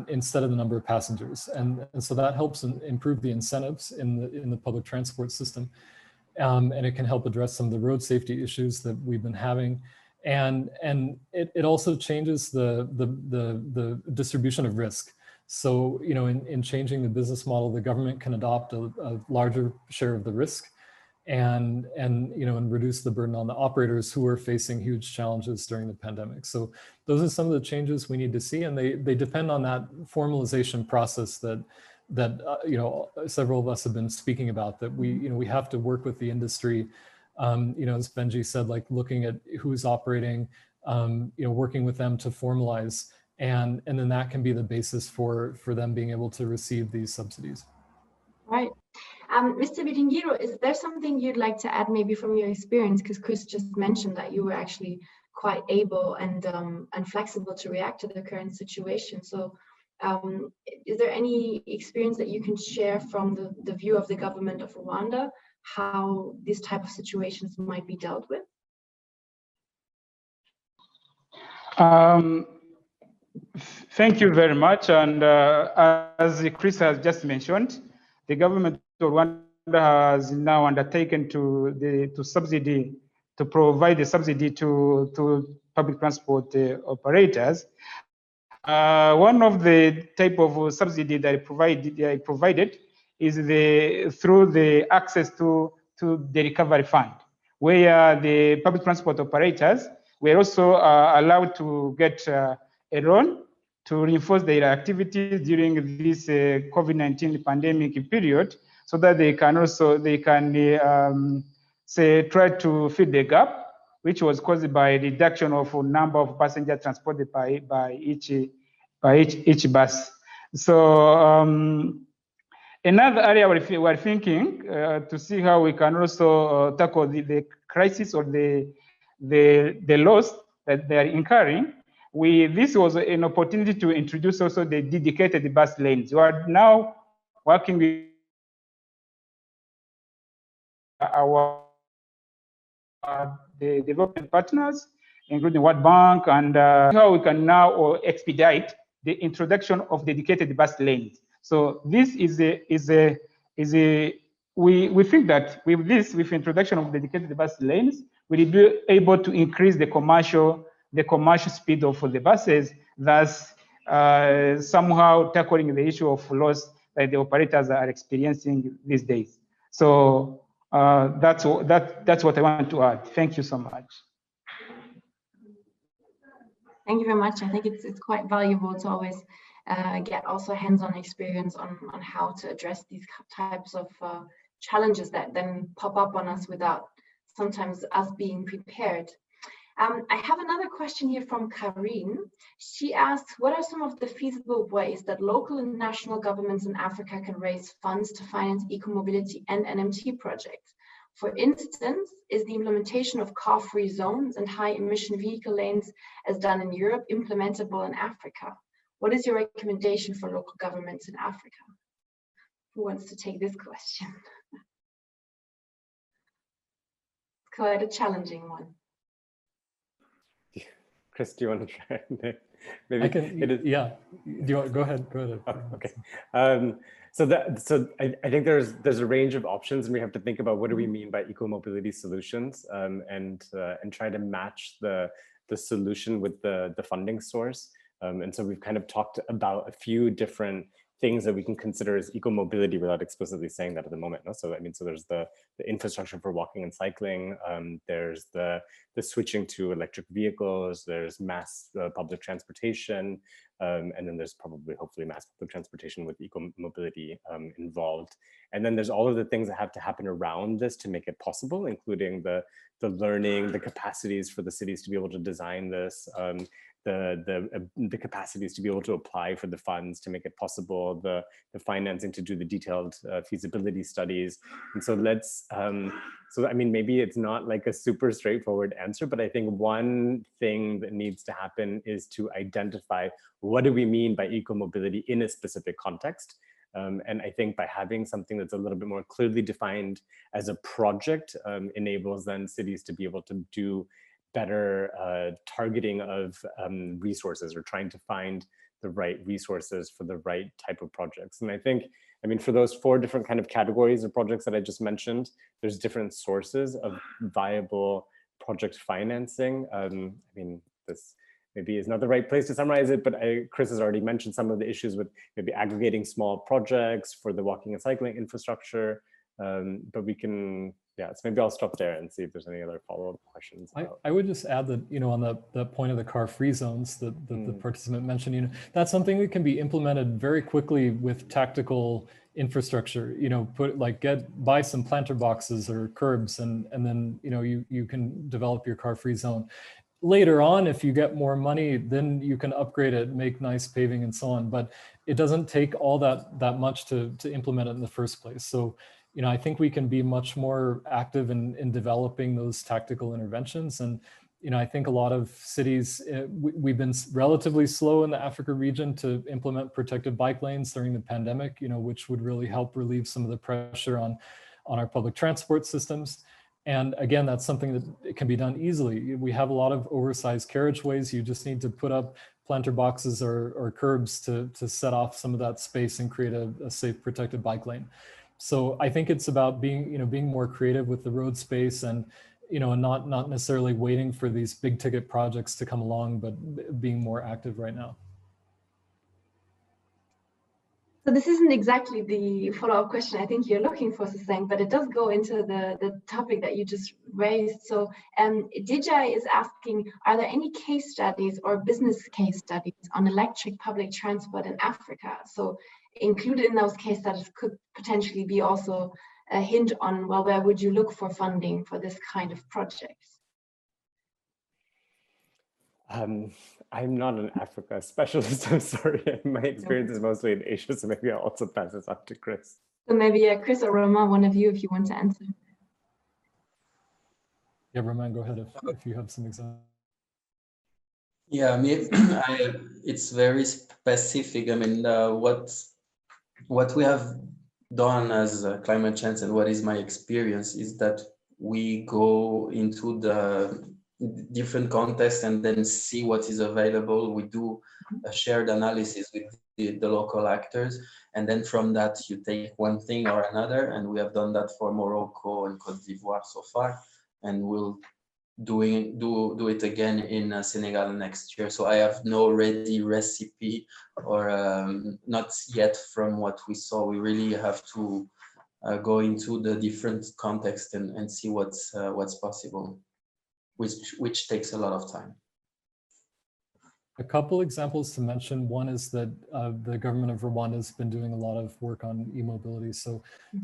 instead of the number of passengers. And so that helps improve the incentives in the public transport system. And it can help address some of the road safety issues that we've been having. And it also changes the distribution of risk. So, in changing the business model, the government can adopt a larger share of the risk and reduce the burden on the operators who are facing huge challenges during the pandemic. So those are some of the changes we need to see, and they depend on that formalization process that several of us have been speaking about, that we have to work with the industry, as Benji said, like looking at who's operating, working with them to formalize, and then that can be the basis for them being able to receive these subsidies. Right. Mr. Biringiro, is there something you'd like to add maybe from your experience? Because Chris just mentioned that you were actually quite able and flexible to react to the current situation. So is there any experience that you can share from the view of the government of Rwanda, how these type of situations might be dealt with? Thank you very much. And as Chris has just mentioned, the government of Rwanda has now undertaken to provide the subsidy to public transport operators. One of the type of subsidy that it provided is through the access to the recovery fund, where the public transport operators were also allowed to get a loan to reinforce their activities during this COVID-19 pandemic period, so that they can try to fill the gap which was caused by a reduction of a number of passengers transported by each bus. So another area we're thinking to see how we can also tackle the crisis or the loss that they are incurring. This was an opportunity to introduce also the dedicated bus lanes. We are now working with the development partners, including World Bank, and how we can now expedite the introduction of dedicated bus lanes. So this we think that with introduction of dedicated bus lanes, we'll be able to increase the commercial speed of the buses, thus somehow tackling the issue of loss that the operators are experiencing these days. So that's what I want to add. Thank you so much. Thank you very much. I think it's quite valuable to always get also hands-on experience on how to address these types of challenges that then pop up on us without sometimes us being prepared. I have another question here from Karine. She asks, what are some of the feasible ways that local and national governments in Africa can raise funds to finance eco-mobility and NMT projects? For instance, is the implementation of car-free zones and high-emission vehicle lanes, as done in Europe, implementable in Africa? What is your recommendation for local governments in Africa? Who wants to take this question? It's quite a challenging one. Chris, do you want to try? Maybe I can. Yeah. Do you want? Go ahead. Go ahead. Oh, okay. So I think there's a range of options, and we have to think about what do we mean by eco-mobility solutions, and try to match the solution with the funding source. And so we've kind of talked about a few different things that we can consider as eco-mobility without explicitly saying that at the moment. No? So I mean, so there's the infrastructure for walking and cycling. There's the switching to electric vehicles. There's mass public transportation, and then there's probably, hopefully, mass public transportation with eco-mobility involved. And then there's all of the things that have to happen around this to make it possible, including the learning, the capacities for the cities to be able to design this, the capacities to be able to apply for the funds to make it possible, the financing to do the detailed feasibility studies. And so so I mean, maybe it's not like a super straightforward answer, but I think one thing that needs to happen is to identify what do we mean by eco-mobility in a specific context. And I think by having something that's a little bit more clearly defined as a project enables then cities to be able to do better targeting of resources, or trying to find the right resources for the right type of projects. And I think, I mean, for those 4 different kind of categories of projects that I just mentioned, there's different sources of viable project financing. I mean, this maybe is not the right place to summarize it, but Chris has already mentioned some of the issues with maybe aggregating small projects for the walking and cycling infrastructure. But we can, yeah, so maybe I'll stop there and see if there's any other follow-up questions. I would just add that, you know, on the point of the car-free zones that the participant mentioned, you know, that's something that can be implemented very quickly with tactical infrastructure. You know, buy some planter boxes or curbs, and then, you know, you can develop your car-free zone. Later on, if you get more money, then you can upgrade it, make nice paving and so on. But it doesn't take all that much to implement it in the first place. So, you know, I think we can be much more active in developing those tactical interventions. And you know, I think a lot of cities, we've been relatively slow in the Africa region to implement protected bike lanes during the pandemic, you know, which would really help relieve some of the pressure on our public transport systems. And again, that's something that can be done easily. We have a lot of oversized carriageways. You just need to put up planter boxes or curbs to set off some of that space and create a safe protected bike lane. So I think it's about being, you know, being more creative with the road space and, you know, and not necessarily waiting for these big ticket projects to come along, but being more active right now. So this isn't exactly the follow-up question I think you're looking for, Susain, but it does go into the topic that you just raised. So Dijay is asking, are there any case studies or business case studies on electric public transport in Africa? So included in those case studies could potentially be also a hint on, well, where would you look for funding for this kind of projects? I'm not an Africa specialist, I'm sorry. My experience is mostly in Asia, so maybe I'll also pass this on to Chris. So maybe Chris or Romain, one of you, if you want to answer. Yeah, Romain, go ahead if you have some examples. Yeah, it's very specific. I mean, what we have done as climate change and what is my experience is that we go into the different contexts and then see what is available. We do a shared analysis with the local actors, and then from that you take one thing or another, and we have done that for Morocco and Cote d'Ivoire so far, and we'll do it again in Senegal next year. So I have no ready recipe or not yet from what we saw. We really have to go into the different context and see what's possible, which takes a lot of time. A couple examples to mention. One is that the government of Rwanda has been doing a lot of work on e-mobility. So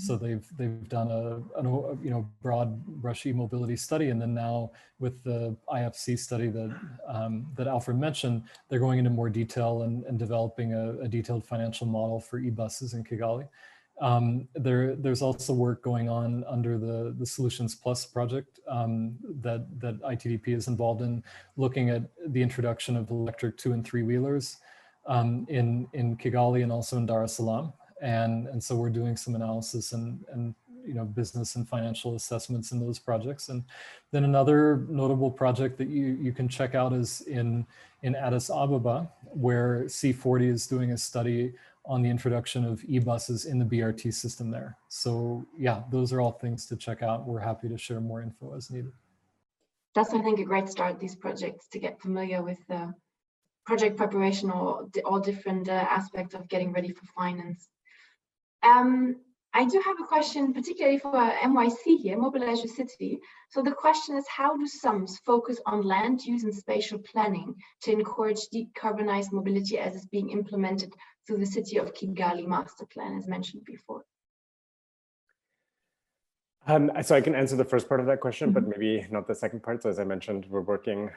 they've done a broad brush e-mobility study, and then now with the IFC study that Alfred mentioned, they're going into more detail and developing a detailed financial model for e-buses in Kigali. There's also work going on under the Solutions Plus project that ITDP is involved in, looking at the introduction of electric 2- and 3-wheelers in Kigali and also in Dar es Salaam. And so we're doing some analysis and business and financial assessments in those projects. And then another notable project that you can check out is in Addis Ababa, where C40 is doing a study on the introduction of e-buses in the BRT system there. So yeah, those are all things to check out. We're happy to share more info as needed. That's, I think, a great start, these projects, to get familiar with the project preparation or all different aspects of getting ready for finance. I do have a question, particularly for MYC here, Mobilize Your City. So the question is, how do SUMs focus on land use and spatial planning to encourage decarbonized mobility as is being implemented through the City of Kigali Master Plan, as mentioned before? So I can answer the first part of that question, but maybe not the second part. So as I mentioned, we're working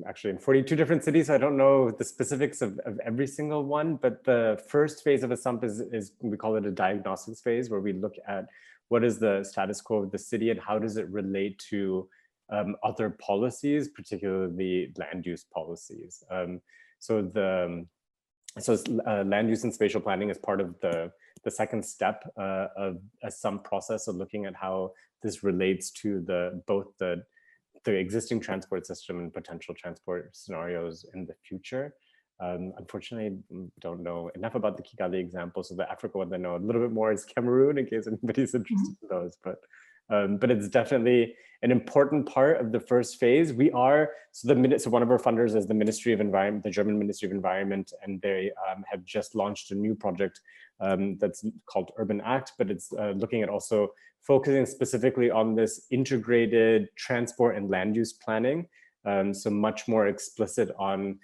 actually in 42 different cities. I don't know the specifics of every single one, but the first phase of a SUMP is we call it a diagnostics phase, where we look at what is the status quo of the city and how does it relate to other policies, particularly land use policies. So land use and spatial planning is part of the second step of a SUMP process of looking at how this relates to both the existing transport system and potential transport scenarios in the future. Unfortunately, I don't know enough about the Kigali example, so the Africa one I know a little bit more is Cameroon, in case anybody's interested in those. But it's definitely an important part of the first phase. So one of our funders is the Ministry of Environment, the German Ministry of Environment, and they have just launched a new project that's called Urban Act, but it's looking at also focusing specifically on this integrated transport and land use planning. So much more explicit on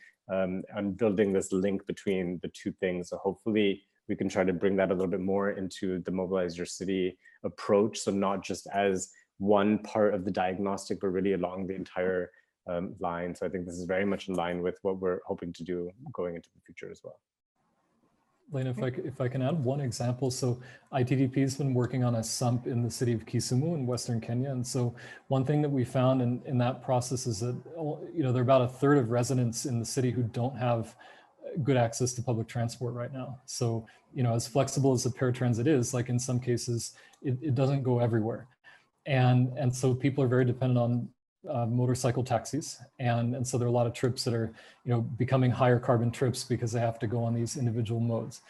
building this link between the two things. So hopefully we can try to bring that a little bit more into the Mobilize Your City approach. So not just as one part of the diagnostic, but really along the entire line. So I think this is very much in line with what we're hoping to do going into the future as well. Lena, if I can add one example. So ITDP has been working on a sump in the city of Kisumu in Western Kenya. And so one thing that we found in that process is that, you know, there are about a third of residents in the city who don't have good access to public transport right now. So, you know, as flexible as the paratransit is, like in some cases, it doesn't go everywhere. And so people are very dependent on motorcycle taxis. And so there are a lot of trips that are, you know, becoming higher carbon trips because they have to go on these individual modes.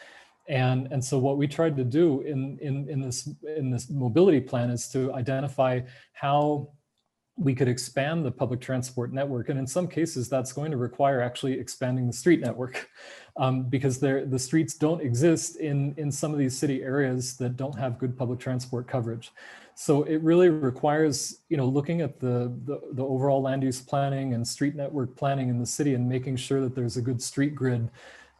And so what we tried to do in this mobility plan is to identify how we could expand the public transport network. And in some cases, that's going to require actually expanding the street network because the streets don't exist in some of these city areas that don't have good public transport coverage. So it really requires, you know, looking at the overall land use planning and street network planning in the city and making sure that there's a good street grid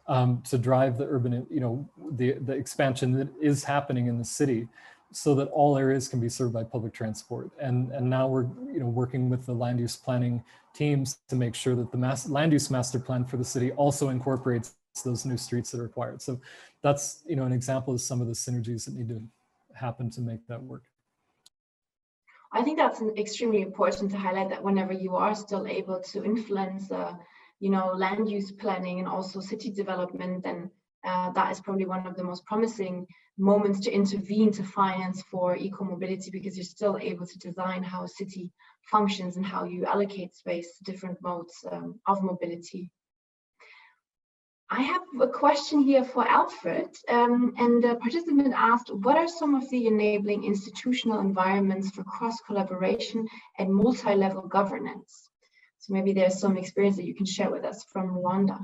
to drive the urban, you know, the expansion that is happening in the city, so that all areas can be served by public transport. And now we're, you know, working with the land use planning teams to make sure that the land use master plan for the city also incorporates those new streets that are required. So that's, you know, an example of some of the synergies that need to happen to make that work. I think that's extremely important to highlight, that whenever you are still able to influence, you know, land use planning and also city development, then that is probably one of the most promising moments to intervene to finance for eco-mobility, because you're still able to design how a city functions and how you allocate space to different modes of mobility. I have a question here for Alfred, and the participant asked, what are some of the enabling institutional environments for cross-collaboration and multi-level governance? So maybe there's some experience that you can share with us from Rwanda.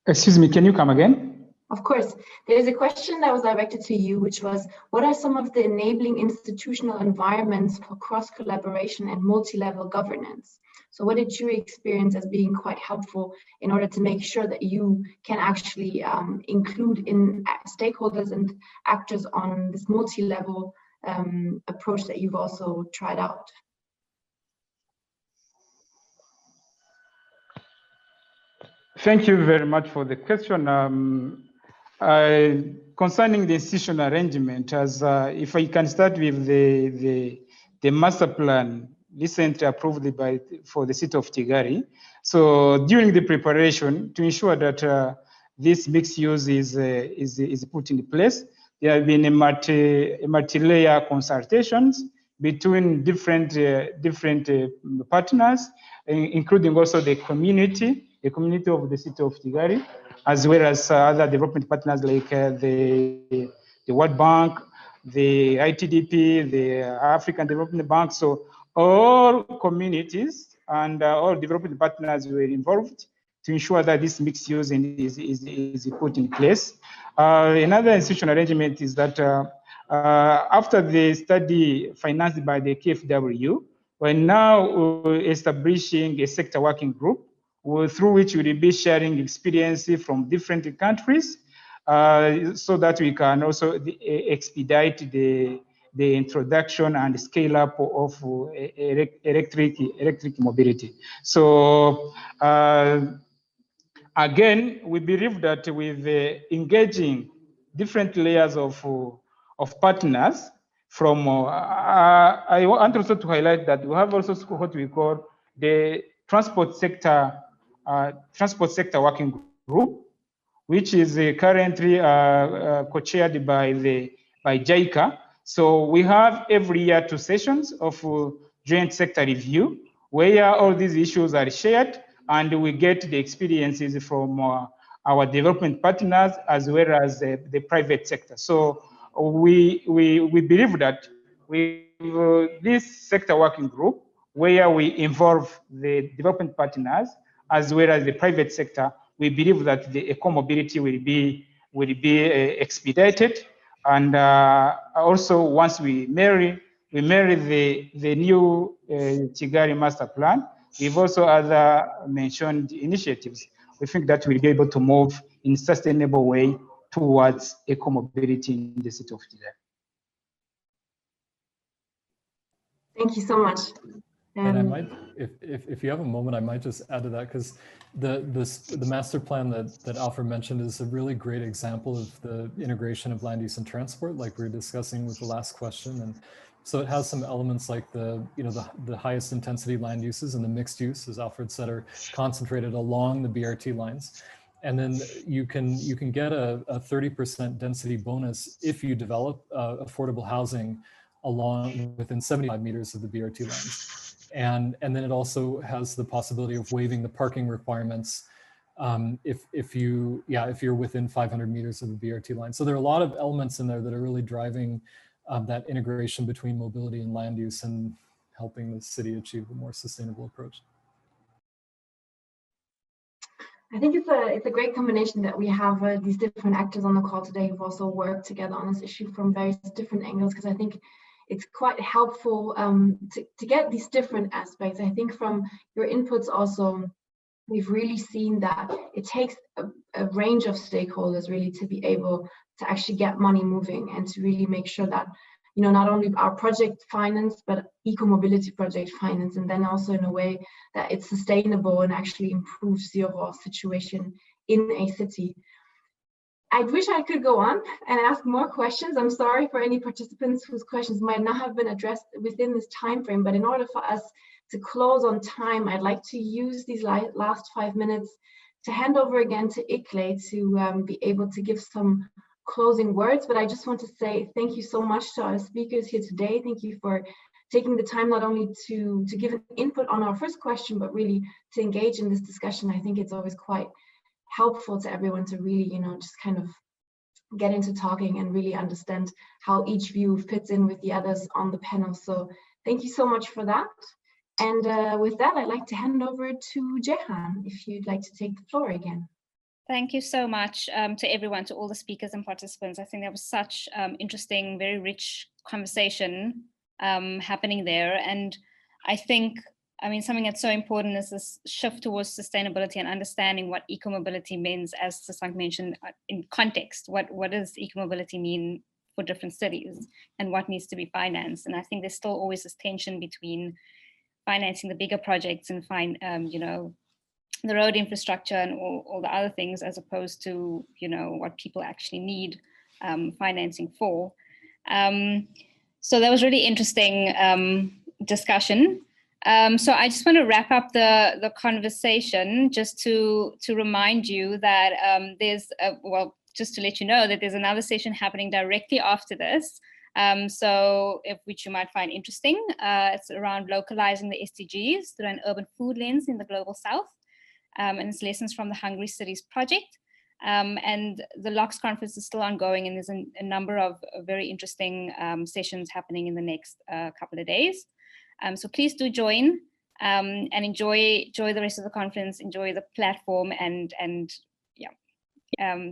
Excuse me, can you come again? Of course. There's a question that was directed to you, which was, what are some of the enabling institutional environments for cross-collaboration and multi-level governance? So what did you experience as being quite helpful in order to make sure that you can actually include in stakeholders and actors on this multi-level approach that you've also tried out? Thank you very much for the question. Concerning the institutional arrangement, as if I can start with the master plan recently approved for the city of Kigali. So during the preparation, to ensure that this mixed use is put in place, there have been a multi-layer consultations between different partners, including also the community of the city of Kigali, as well as other development partners like the World Bank, the ITDP, the African Development Bank. So all communities and all development partners were involved to ensure that this mixed use is put in place. Another institutional arrangement is that after the study financed by the KfW, we're now establishing a sector working group through which we will be sharing experience from different countries so that we can also expedite the introduction and scale up of electric mobility. So again, we believe that with engaging different layers of partners from, I want also to highlight that we have also what we call the transport sector working group, which is currently co-chaired by JICA. So we have every year 2 sessions of joint sector review, where all these issues are shared, and we get the experiences from our development partners as well as the private sector. So we believe that with this sector working group, where we involve the development partners as well as the private sector, we believe that the eco-mobility will be expedited. And also, once we marry the new Kigali master plan, we've also other mentioned initiatives. We think that we'll be able to move in a sustainable way towards eco-mobility in the city of Kigali. Thank you so much. And I might, if you have a moment, I might just add to that, because the master plan that Alfred mentioned is a really great example of the integration of land use and transport, like we were discussing with the last question. And so it has some elements like the highest intensity land uses and the mixed use, as Alfred said, are concentrated along the BRT lines. And then you can get a 30% density bonus if you develop affordable housing within 75 meters of the BRT lines. And then it also has the possibility of waiving the parking requirements if you're within 500 meters of the BRT line. So there are a lot of elements in there that are really driving that integration between mobility and land use and helping the city achieve a more sustainable approach. I think it's a great combination that we have these different actors on the call today who've also worked together on this issue from various different angles, because I think it's quite helpful to get these different aspects. I think from your inputs also, we've really seen that it takes a range of stakeholders really to be able to actually get money moving and to really make sure that, you know, not only our project finance, but eco-mobility project finance, and then also in a way that it's sustainable and actually improves the overall situation in a city. I wish I could go on and ask more questions. I'm sorry for any participants whose questions might not have been addressed within this time frame, but in order for us to close on time, I'd like to use these last 5 minutes to hand over again to ICLEI to be able to give some closing words. But I just want to say thank you so much to our speakers here today. Thank you for taking the time not only to give an input on our first question, but really to engage in this discussion. I think it's always quite helpful to everyone to really, you know, just kind of get into talking and really understand how each view fits in with the others on the panel. So thank you so much for that. And with that, I'd like to hand over to Jehan, if you'd like to take the floor again. Thank you so much to everyone, to all the speakers and participants. I think there was such interesting, very rich conversation happening there. And I think, I mean, something that's so important is this shift towards sustainability and understanding what eco-mobility means, as Sasank mentioned, in context. What does eco-mobility mean for different cities and what needs to be financed? And I think there's still always this tension between financing the bigger projects and you know, the road infrastructure and all the other things, as opposed to, you know, what people actually need financing for. So that was really interesting discussion. So I just want to wrap up the conversation just to remind you that well, just to let you know that there's another session happening directly after this. So which you might find interesting. It's around localizing the SDGs through an urban food lens in the Global South. And it's lessons from the Hungry Cities project. And the LOCS conference is still ongoing, and there's a number of very interesting sessions happening in the next couple of days. So please do join and enjoy the rest of the conference, enjoy the platform, and yeah.